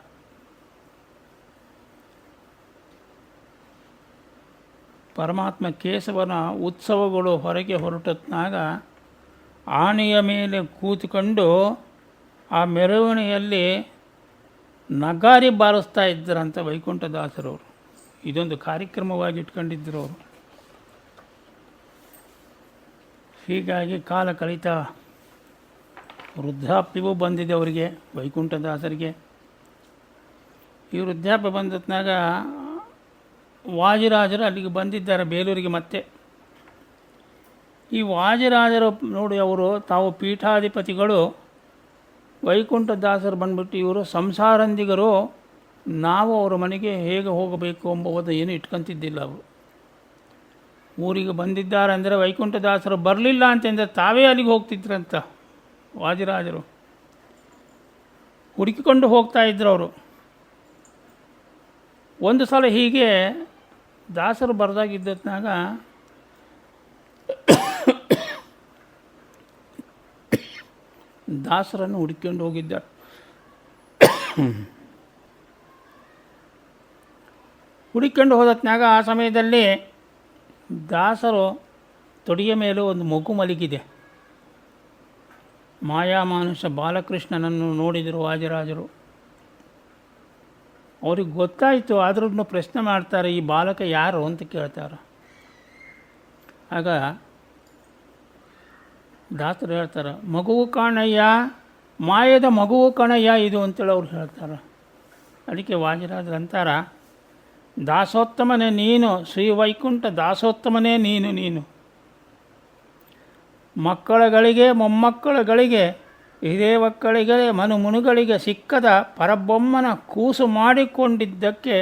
ಪರಮಾತ್ಮ ಕೇಶವನ ಉತ್ಸವಗಳು ಹೊರಗೆ ಹೊರಟತ್ನಾಗ ಆನೆಯ ಮೇಲೆ ಕೂತ್ಕೊಂಡು ಆ ಮೆರವಣಿಗೆಯಲ್ಲಿ ನಗಾರಿ ಬಾರಿಸ್ತಾ ಇದ್ದರಂತ ವೈಕುಂಠದಾಸರವರು. ಇದೊಂದು ಕಾರ್ಯಕ್ರಮವಾಗಿ ಇಟ್ಕೊಂಡಿದ್ದರು ಅವರು. ಹೀಗಾಗಿ ಕಾಲ ಕಳೀತಾ ವೃದ್ಧಾಪ್ಯವೂ ಬಂದಿದೆ ಅವರಿಗೆ, ವೈಕುಂಠದಾಸರಿಗೆ. ಈ ವೃದ್ಧಾಪ್ಯ ಬಂದತ್ನಾಗ ವಾಜಿರಾಜರು ಅಲ್ಲಿಗೆ ಬಂದಿದ್ದಾರೆ ಬೇಲೂರಿಗೆ. ಮತ್ತೆ ಈ ವಾದಿರಾಜರು ನೋಡಿ, ಅವರು ತಾವು ಪೀಠಾಧಿಪತಿಗಳು, ವೈಕುಂಠದಾಸರು ಬಂದ್ಬಿಟ್ಟು ಇವರು ಸಂಸಾರಂದಿಗರು, ನಾವು ಅವರ ಮನೆಗೆ ಹೇಗೆ ಹೋಗಬೇಕು ಎಂಬುವುದು ಏನು ಇಟ್ಕೊಂತಿದ್ದಿಲ್ಲ. ಅವರು ಊರಿಗೆ ಬಂದಿದ್ದಾರೆ ಅಂದರೆ ವೈಕುಂಠದಾಸರು ಬರಲಿಲ್ಲ ಅಂತಂದರೆ ತಾವೇ ಅಲ್ಲಿಗೆ ಹೋಗ್ತಿದ್ರಂತ. ವಾದಿರಾಜರು ಹುಡುಕಿಕೊಂಡು ಹೋಗ್ತಾ ಇದ್ರು ಅವರು. ಒಂದು ಸಲ ಹೀಗೆ ದಾಸರು ಬರೆದಾಗಿದ್ದತ್ನಾಗ ದಾಸರನ್ನು ಹುಡುಕೊಂಡು ಹೋಗಿದ್ದಾರೆ. ಹುಡುಕೊಂಡು ಹೋದತ್ನಾಗ ಆ ಸಮಯದಲ್ಲಿ ದಾಸರು ತೊಡೆಯ ಮೇಲೆ ಒಂದು ಮಗು ಮಲಗಿದೆ. ಮಾಯಾಮಾನುಷ ಬಾಲಕೃಷ್ಣನನ್ನು ನೋಡಿದರು ವಾದಿರಾಜರು. ಅವ್ರಿಗೆ ಗೊತ್ತಾಯಿತು, ಆದ್ರೂ ಪ್ರಶ್ನೆ ಮಾಡ್ತಾರೆ, ಈ ಬಾಲಕ ಯಾರು ಅಂತ ಕೇಳ್ತಾರೆ. ಆಗ ದಾಸರು ಹೇಳ್ತಾರೆ, ಮಗುವು ಕಾಣಯ್ಯ, ಮಾಯದ ಮಗುವು ಕಾಣಯ್ಯ ಇದು ಅಂತೇಳಿ ಅವ್ರು ಹೇಳ್ತಾರೆ. ಅದಕ್ಕೆ ವಾದಿರಾಜರು ಅಂತಾರೆ, ದಾಸೋತ್ತಮನೇ ನೀನು, ಶ್ರೀ ವೈಕುಂಠ ದಾಸೋತ್ತಮನೇ ನೀನು ಮಕ್ಕಳುಗಳಿಗೆ ಮೊಮ್ಮಕ್ಕಳುಗಳಿಗೆ ಹಿರೇಮಕ್ಕಳಿಗೆ ಮುನುಗಳಿಗೆ ಸಿಕ್ಕದ ಪರಬೊಮ್ಮನ ಕೂಸು ಮಾಡಿಕೊಂಡಿದ್ದಕ್ಕೆ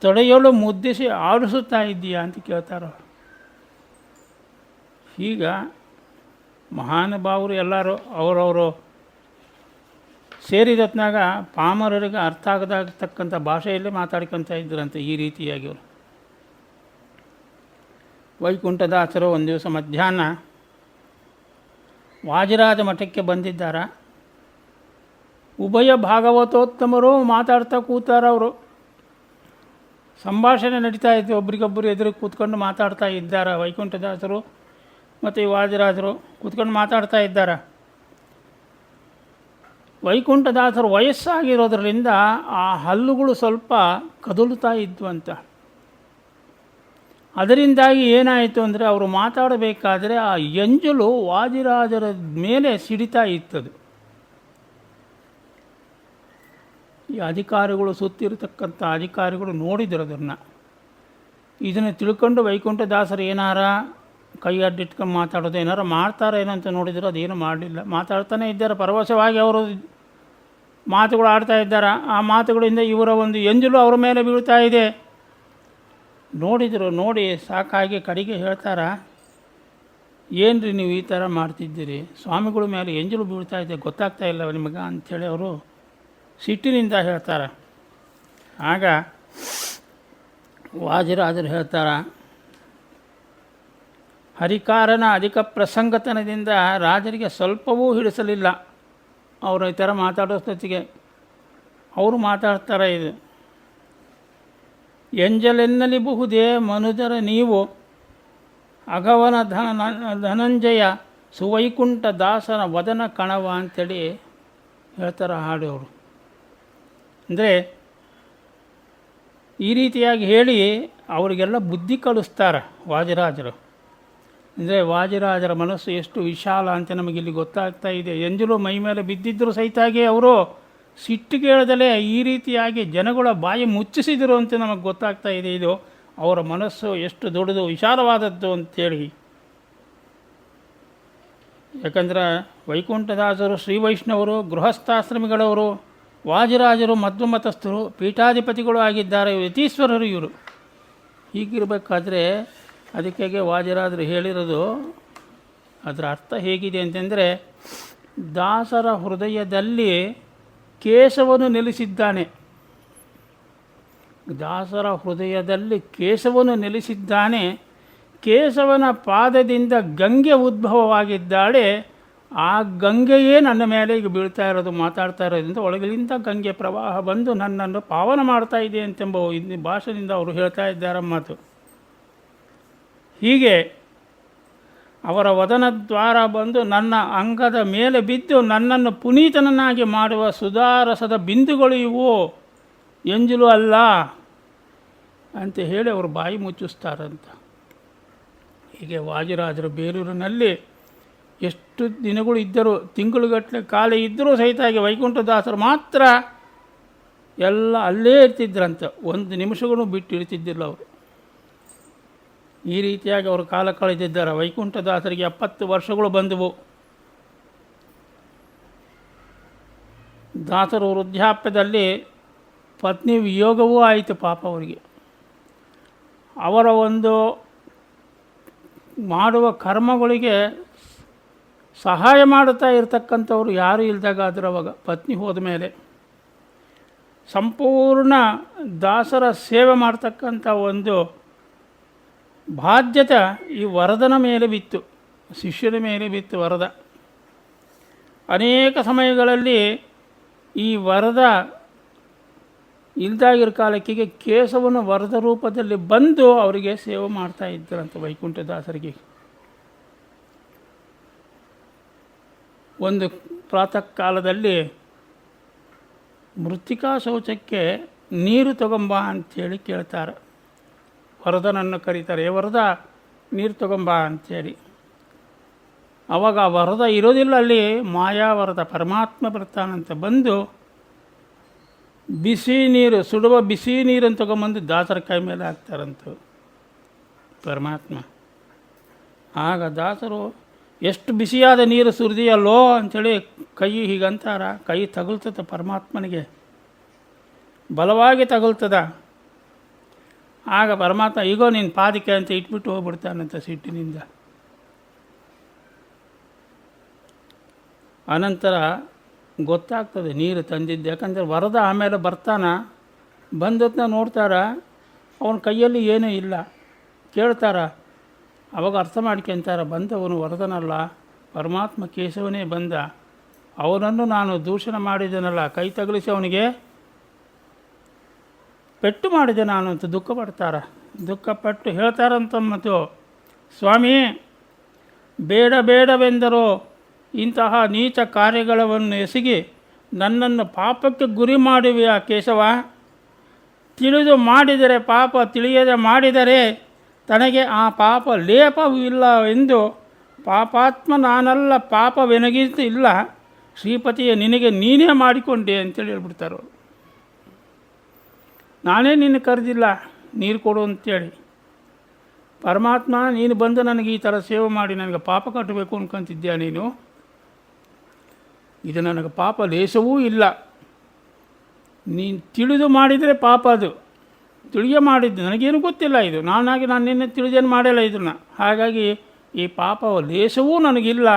ತೊಡೆಯಲು ಮುದ್ದಿಸಿ ಆಡಿಸುತ್ತಾ ಇದ್ದೀಯಾ ಅಂತ ಕೇಳ್ತಾರೆ. ಈಗ ಮಹಾನುಭಾವರು ಎಲ್ಲರೂ ಅವರವರು ಸೇರಿದತ್ನಾಗ ಪಾಮರರಿಗೆ ಅರ್ಥ ಆಗದಾಗತಕ್ಕಂಥ ಭಾಷೆಯಲ್ಲೇ ಮಾತಾಡ್ಕೊತ ಇದ್ದರಂತೆ. ಈ ರೀತಿಯಾಗಿ ಅವರು ವೈಕುಂಠದಾಸರು ಒಂದು ದಿವಸ ಮಧ್ಯಾಹ್ನ ವಾದಿರಾಜ ಮಠಕ್ಕೆ ಬಂದಿದ್ದಾರೆ. ಉಭಯ ಭಾಗವತೋತ್ತಮರು ಮಾತಾಡ್ತಾ ಕೂತಾರ. ಅವರು ಸಂಭಾಷಣೆ ನಡೀತಾ ಇತ್ತು, ಒಬ್ರಿಗೊಬ್ಬರು ಎದುರಿಗೆ ಕೂತ್ಕೊಂಡು ಮಾತಾಡ್ತಾ ಇದ್ದಾರೆ. ವೈಕುಂಠದಾಸರು ಮತ್ತು ಈ ವಾದಿರಾಜರು ಕೂತ್ಕೊಂಡು ಮಾತಾಡ್ತಾ ಇದ್ದಾರೆ. ವೈಕುಂಠದಾಸರು ವಯಸ್ಸಾಗಿರೋದ್ರಿಂದ ಆ ಹಲ್ಲುಗಳು ಸ್ವಲ್ಪ ಕದಲುತ್ತಾ ಇದ್ವು ಅಂತ. ಅದರಿಂದಾಗಿ ಏನಾಯಿತು ಅಂದರೆ ಅವರು ಮಾತಾಡಬೇಕಾದ್ರೆ ಆ ಎಂಜಲು ವಾದಿರಾಜರ ಮೇಲೆ ಸಿಡಿತಾ ಇತ್ತದು. ಈ ಅಧಿಕಾರಿಗಳು, ಸುತ್ತಿರತಕ್ಕಂಥ ಅಧಿಕಾರಿಗಳು ನೋಡಿದರು ಅದನ್ನು. ಇದನ್ನು ತಿಳ್ಕೊಂಡು ವೈಕುಂಠದಾಸರು ಏನಾರ ಕೈ ಅಡ್ಡಿಟ್ಕೊಂಡು ಮಾತಾಡೋದು ಏನಾರು ಮಾಡ್ತಾರೆ ಏನಂತ ನೋಡಿದ್ರು, ಅದೇನು ಮಾಡಲಿಲ್ಲ. ಮಾತಾಡ್ತಾನೆ ಇದ್ದಾರೆ, ಪರವಶವಾಗಿ ಅವರು ಮಾತುಗಳು ಆಡ್ತಾ ಇದ್ದಾರೆ. ಆ ಮಾತುಗಳಿಂದ ಇವರ ಒಂದು ಎಂಜಲು ಅವರ ಮೇಲೆ ಬೀಳ್ತಾ ಇದೆ. ನೋಡಿದರು, ನೋಡಿ ಸಾಕಾಗಿ ಕಡೆಗೆ ಹೇಳ್ತಾರೆ, ಏನು ರೀ ನೀವು ಈ ಥರ ಮಾಡ್ತಿದ್ದೀರಿ, ಸ್ವಾಮಿಗಳ ಮೇಲೆ ಎಂಜಲು ಬೀಳ್ತಾ ಇದೆ, ಗೊತ್ತಾಗ್ತಾ ಇಲ್ಲ ನಿಮಗೆ ಅಂಥೇಳಿ ಅವರು ಸಿಟ್ಟಿನಿಂದ ಹೇಳ್ತಾರೆ. ಆಗ ವಾದಿರಾಜರು ಹೇಳ್ತಾರೆ, ಹರಿಕಾರನ ಅಧಿಕ ಪ್ರಸಂಗತನದಿಂದ ರಾಜರಿಗೆ ಸ್ವಲ್ಪವೂ ಹಿಡಿಸಲಿಲ್ಲ. ಅವರು ಈ ಥರ ಮಾತಾಡೋಷ್ಟೊತ್ತಿಗೆ ಅವರು ಮಾತಾಡ್ತಾರೆ, ಇದು ಎಂಜಲೆನ್ನಲಿಬಹುದೇ ಮನುಜರ ನೀವು ಅಗವನ ಧನಂಜಯ ಸುವೈಕುಂಠ ದಾಸನ ವದನ ಕಣವ ಅಂಥೇಳಿ ಹೇಳ್ತಾರೆ ಹಾಡು ಅವರು. ಅಂದರೆ ಈ ರೀತಿಯಾಗಿ ಹೇಳಿ ಅವರಿಗೆಲ್ಲ ಬುದ್ಧಿ ಕಲಿಸ್ತಾರೆ ವಾದಿರಾಜರು. ಅಂದರೆ ವಾದಿರಾಜರ ಮನಸ್ಸು ಎಷ್ಟು ವಿಶಾಲ ಅಂತ ನಮಗಿಲ್ಲಿ ಗೊತ್ತಾಗ್ತಾ ಇದೆ. ಎಂಜಲು ಮೈ ಮೇಲೆ ಬಿದ್ದಿದ್ದರೂ ಸಹಿತಾಗಿ ಅವರು ಸಿಟ್ಟಿಗೇಳದಲೇ ಈ ರೀತಿಯಾಗಿ ಜನಗಳ ಬಾಯಿ ಮುಚ್ಚಿಸಿದರು ಅಂತ ನಮಗೆ ಗೊತ್ತಾಗ್ತಾ ಇದೆ. ಇದು ಅವರ ಮನಸ್ಸು ಎಷ್ಟು ದೊಡ್ಡದು, ವಿಶಾಲವಾದದ್ದು ಅಂತೇಳಿ. ಯಾಕಂದರೆ ವೈಕುಂಠದಾಸರು ಶ್ರೀ ವೈಷ್ಣವರು, ಗೃಹಸ್ಥಾಶ್ರಮಿಗಳವರು, ವಾದಿರಾಜರು ಮಧ್ವಮತಸ್ಥರು, ಪೀಠಾಧಿಪತಿಗಳು ಆಗಿದ್ದಾರೆ, ಯತೀಶ್ವರರು ಇವರು. ಹೀಗಿರಬೇಕಾದ್ರೆ ಅದಕ್ಕಾಗಿ ವಾದಿರಾಜರು ಹೇಳಿರೋದು, ಅದರ ಅರ್ಥ ಹೇಗಿದೆ ಅಂತಂದರೆ, ದಾಸರ ಹೃದಯದಲ್ಲಿ ಕೇಶವನು ನೆಲೆಸಿದ್ದಾನೆ. ದಾಸರ ಹೃದಯದಲ್ಲಿ ಕೇಶವನು ನೆಲೆಸಿದ್ದಾನೆ. ಕೇಶವನ ಪಾದದಿಂದ ಗಂಗೆ ಉದ್ಭವವಾಗಿದ್ದಾಳೆ. ಆ ಗಂಗೆಯೇ ನನ್ನ ಮೇಲೆ ಈಗ ಬೀಳ್ತಾ ಇರೋದು, ಮಾತಾಡ್ತಾ ಇರೋದ್ರಿಂದ ಒಳಗಿನಿಂದ ಗಂಗೆ ಪ್ರವಾಹ ಬಂದು ನನ್ನನ್ನು ಪಾವನ ಮಾಡ್ತಾ ಇದೆ ಅಂತೆಂಬ ಭಾಷೆಯಿಂದ ಅವರು ಹೇಳ್ತಾ ಇದ್ದಾರೆ ಮಾತು. ಹೀಗೆ ಅವರ ವದನದ್ವಾರ ಬಂದು ನನ್ನ ಅಂಗದ ಮೇಲೆ ಬಿದ್ದು ನನ್ನನ್ನು ಪುನೀತನನ್ನಾಗಿ ಮಾಡುವ ಸುಧಾರಸದ ಬಿಂದುಗಳು ಇವು, ಎಂಜಲು ಅಲ್ಲ ಅಂತ ಹೇಳಿ ಅವರು ಬಾಯಿ ಮುಚ್ಚಿಸ್ತಾರಂತ. ಹೀಗೆ ವಾದಿರಾಜರು ಬೇಲೂರಿನಲ್ಲಿ ಎಷ್ಟು ದಿನಗಳು ಇದ್ದರೂ, ತಿಂಗಳುಗಟ್ಟಲೆ ಕಾಲ ಇದ್ದರೂ ಸಹಿತಾಗಿ ವೈಕುಂಠದಾಸರು ಮಾತ್ರ ಎಲ್ಲ ಅಲ್ಲೇ ಇರ್ತಿದ್ರಂತ. ಒಂದು ನಿಮಿಷಗಳು ಬಿಟ್ಟು ಇರ್ತಿದ್ದಿಲ್ಲ ಅವರು. ಈ ರೀತಿಯಾಗಿ ಅವರು ಕಾಲ ಕಳೆದಿದ್ದಾರೆ. ವೈಕುಂಠದಾಸರಿಗೆ 70 ವರ್ಷಗಳು ಬಂದವು. ದಾಸರು ವೃದ್ಧಾಪ್ಯದಲ್ಲಿ ಪತ್ನಿ ವಿಯೋಗವೂ ಆಯಿತು ಪಾಪ ಅವರಿಗೆ. ಅವರ ಒಂದು ಮಾಡುವ ಕರ್ಮಗಳಿಗೆ ಸಹಾಯ ಮಾಡುತ್ತಾ ಇರತಕ್ಕಂಥವ್ರು ಯಾರೂ ಇಲ್ದಾಗ ಅವಾಗ ಪತ್ನಿ ಹೋದ ಮೇಲೆ ಸಂಪೂರ್ಣ ದಾಸರ ಸೇವೆ ಮಾಡ್ತಕ್ಕಂಥ ಒಂದು ಬಾಧ್ಯತೆ ಈ ವರದನ ಮೇಲೆ ಬಿತ್ತು, ಶಿಷ್ಯನ ಮೇಲೆ ಬಿತ್ತು ವರದ. ಅನೇಕ ಸಮಯಗಳಲ್ಲಿ ಈ ವರದ ಇಲ್ದಾಗಿರೋ ಕಾಲಕ್ಕಿಗೆ ಕೇಶವನ ವರದ ರೂಪದಲ್ಲಿ ಬಂದು ಅವರಿಗೆ ಸೇವೆ ಮಾಡ್ತಾ ಇದ್ದರಂತೆ ವೈಕುಂಠದಾಸರಿಗೆ. ಒಂದು ಪ್ರಾತಃ ಕಾಲದಲ್ಲಿ ಮೃತ್ತಿಕಾ ಶೌಚಕ್ಕೆ ನೀರು ತಗೊಂಬ ಅಂಥೇಳಿ ಕೇಳ್ತಾರೆ. ವರದನನ್ನು ಕರೀತಾರೆ, ವರದ ನೀರು ತಗೊಂಬ ಅಂಥೇಳಿ. ಆವಾಗ ವರದ ಇರೋದಿಲ್ಲ, ಅಲ್ಲಿ ಮಾಯಾವರದ ಪರಮಾತ್ಮ ಬರ್ತಾನಂತ. ಬಂದು ಬಿಸಿ ನೀರು, ಸುಡುವ ಬಿಸಿ ನೀರನ್ನು ತಗೊಂಬಂದು ದಾಸರ ಕೈ ಮೇಲೆ ಹಾಕ್ತಾರಂತ ಪರಮಾತ್ಮ. ಆಗ ದಾಸರು ಎಷ್ಟು ಬಿಸಿಯಾದ ನೀರು ಸುರಿದಿಯಲ್ಲೋ ಅಂಥೇಳಿ ಕೈ ಹೀಗಂತಾರ. ಕೈ ತಗುಲ್ತದ ಪರಮಾತ್ಮನಿಗೆ, ಬಲವಾಗಿ ತಗುಲ್ತದ. ಆಗ ಪರಮಾತ್ಮ ಈಗೋ ನಿನ್ನ ಪಾದಕ್ಕೆ ಅಂತ ಇಟ್ಬಿಟ್ಟು ಹೋಗ್ಬಿಡ್ತಾನಂತ ಸಿಟ್ಟಿನಿಂದ. ಅನಂತರ ಗೊತ್ತಾಗ್ತದೆ ನೀರು ತಂದಿದ್ದು. ಯಾಕಂದರೆ ವರದ ಆಮೇಲೆ ಬರ್ತಾನ, ಬಂದದ್ನ ನೋಡ್ತಾರ, ಅವನ ಕೈಯಲ್ಲಿ ಏನೂ ಇಲ್ಲ. ಕೇಳ್ತಾರ, ಅವಾಗ ಅರ್ಥ ಮಾಡ್ಕೊಂತಾರ, ಬಂದವನು ವರದನಲ್ಲ, ಪರಮಾತ್ಮ ಕೇಶವನೇ ಬಂದ. ಅವನನ್ನು ನಾನು ದೂಷಣ ಮಾಡಿದೆನಲ್ಲ, ಕೈ ತಗಲಿಸಿ ಅವನಿಗೆ ಪೆಟ್ಟು ಮಾಡಿದೆ ನಾನು ಅಂತ ದುಃಖ ಪಡ್ತಾರ. ದುಃಖಪಟ್ಟು ಹೇಳ್ತಾರಂತ, ಮತ್ತು ಸ್ವಾಮಿ ಬೇಡ ಬೇಡವೆಂದರೂ ಇಂತಹ ನೀಚ ಕಾರ್ಯಗಳನ್ನು ಎಸಗಿ ನನ್ನನ್ನು ಪಾಪಕ್ಕೆ ಗುರಿ ಮಾಡುವೆಯಾ ಕೇಶವ? ತಿಳಿದು ಮಾಡಿದರೆ ಪಾಪ, ತಿಳಿಯದೆ ಮಾಡಿದರೆ ತನಗೆ ಆ ಪಾಪ ಲೇಪವಿಲ್ಲ ಎಂದು ಪಾಪಾತ್ಮ ನಾನಲ್ಲ, ಪಾಪವೆನಗಿಂತ ಇಲ್ಲ, ಶ್ರೀಪತಿಯ ನಿನಗೆ ನೀನೇ ಮಾಡಿಕೊಂಡೆ ಅಂತೇಳಿ ಹೇಳ್ಬಿಡ್ತಾರೆ. ನಾನೇ ನಿನ್ನ ಕರೆದಿಲ್ಲ ನೀರು ಕೊಡು ಅಂತೇಳಿ. ಪರಮಾತ್ಮ ನೀನು ಬಂದು ನನಗೆ ಈ ಥರ ಸೇವೆ ಮಾಡಿ ನನಗೆ ಪಾಪ ಕಟ್ಟಬೇಕು ಅನ್ಕೊಂತಿದ್ಯಾ ನೀನು? ಇದು ನನಗೆ ಪಾಪ ಲೇಸವೂ ಇಲ್ಲ. ನೀನು ತಿಳಿದು ಮಾಡಿದರೆ ಪಾಪ, ಅದು ತಿಳಿಯ ಮಾಡಿದ್ದು ನನಗೇನು ಗೊತ್ತಿಲ್ಲ. ಇದು ನಾನು ನಿನ್ನೆ ತಿಳಿದೇನು ಮಾಡಿಲ್ಲ ಇದನ್ನು. ಹಾಗಾಗಿ ಈ ಪಾಪ ಲೇಸವೂ ನನಗಿಲ್ಲ,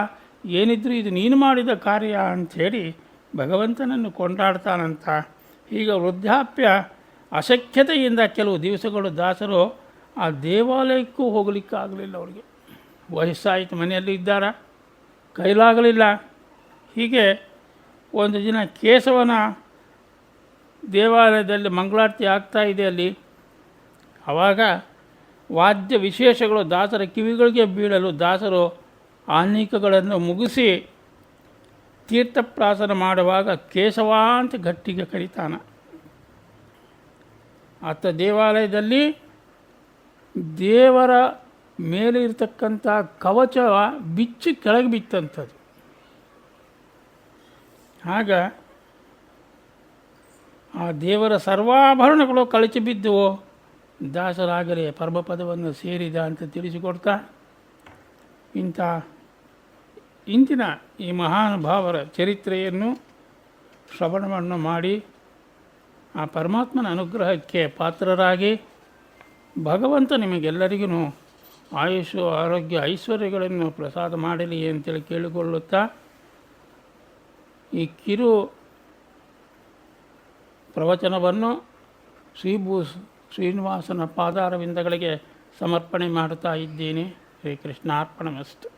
ಏನಿದ್ರು ಇದು ನೀನು ಮಾಡಿದ ಕಾರ್ಯ ಅಂಥೇಳಿ ಭಗವಂತನನ್ನು ಕೊಂಡಾಡ್ತಾನಂತ. ಈಗ ವೃದ್ಧಾಪ್ಯ ಅಶಕ್ಯತೆಯಿಂದ ಕೆಲವು ದಿವಸಗಳು ದಾಸರು ಆ ದೇವಾಲಯಕ್ಕೂ ಹೋಗಲಿಕ್ಕಾಗಲಿಲ್ಲ. ಅವರಿಗೆ ವಯಸ್ಸಾಯಿತು, ಮನೆಯಲ್ಲಿ ಇದ್ದಾರ, ಕೈಲಾಗಲಿಲ್ಲ. ಹೀಗೆ ಒಂದು ದಿನ ಕೇಶವನ ದೇವಾಲಯದಲ್ಲಿ ಮಂಗಳಾರತಿ ಆಗ್ತಾ ಇದೆ ಅಲ್ಲಿ. ಆವಾಗ ವಾದ್ಯ ವಿಶೇಷಗಳು ದಾಸರ ಕಿವಿಗಳಿಗೆ ಬೀಳಲು ದಾಸರು ಆಹ್ನಿಕಗಳನ್ನು ಮುಗಿಸಿ ತೀರ್ಥಪ್ರಾಸನ ಮಾಡುವಾಗ ಕೇಶವ ಅಂತ ಗಟ್ಟಿಗೆ ಕರೀತಾನ. ಆತ ದೇವಾಲಯದಲ್ಲಿ ದೇವರ ಮೇಲೆ ಇರತಕ್ಕಂಥ ಕವಚ ಬಿಚ್ಚಿ ಕೆಳಗೆ ಬಿತ್ತಂಥದ್ದು. ಆಗ ಆ ದೇವರ ಸರ್ವಾಭರಣಗಳು ಕಳಚಿ ಬಿದ್ದುವು. ದಾಸರಾಗಲೇ ಪರಮಪದವನ್ನು ಸೇರಿದ ಅಂತ ತಿಳಿಸಿಕೊಡ್ತಾ ಇಂದಿನ ಈ ಮಹಾನುಭಾವರ ಚರಿತ್ರೆಯನ್ನು ಶ್ರವಣವನ್ನು ಮಾಡಿ ಆ ಪರಮಾತ್ಮನ ಅನುಗ್ರಹಕ್ಕೆ ಪಾತ್ರರಾಗಿ ಭಗವಂತ ನಿಮಗೆಲ್ಲರಿಗೂ ಆಯುಷು ಆರೋಗ್ಯ ಐಶ್ವರ್ಯಗಳನ್ನು ಪ್ರಸಾದ ಮಾಡಲಿ ಅಂತೇಳಿ ಕೇಳಿಕೊಳ್ಳುತ್ತಾ ಈ ಕಿರು ಪ್ರವಚನವನ್ನು ಶ್ರೀನಿವಾಸನ ಪಾದಾರವಿಂದಗಳಿಗೆ ಸಮರ್ಪಣೆ ಮಾಡುತ್ತಾ ಇದ್ದೇನೆ. ಶ್ರೀಕೃಷ್ಣಾರ್ಪಣಮಸ್ತು.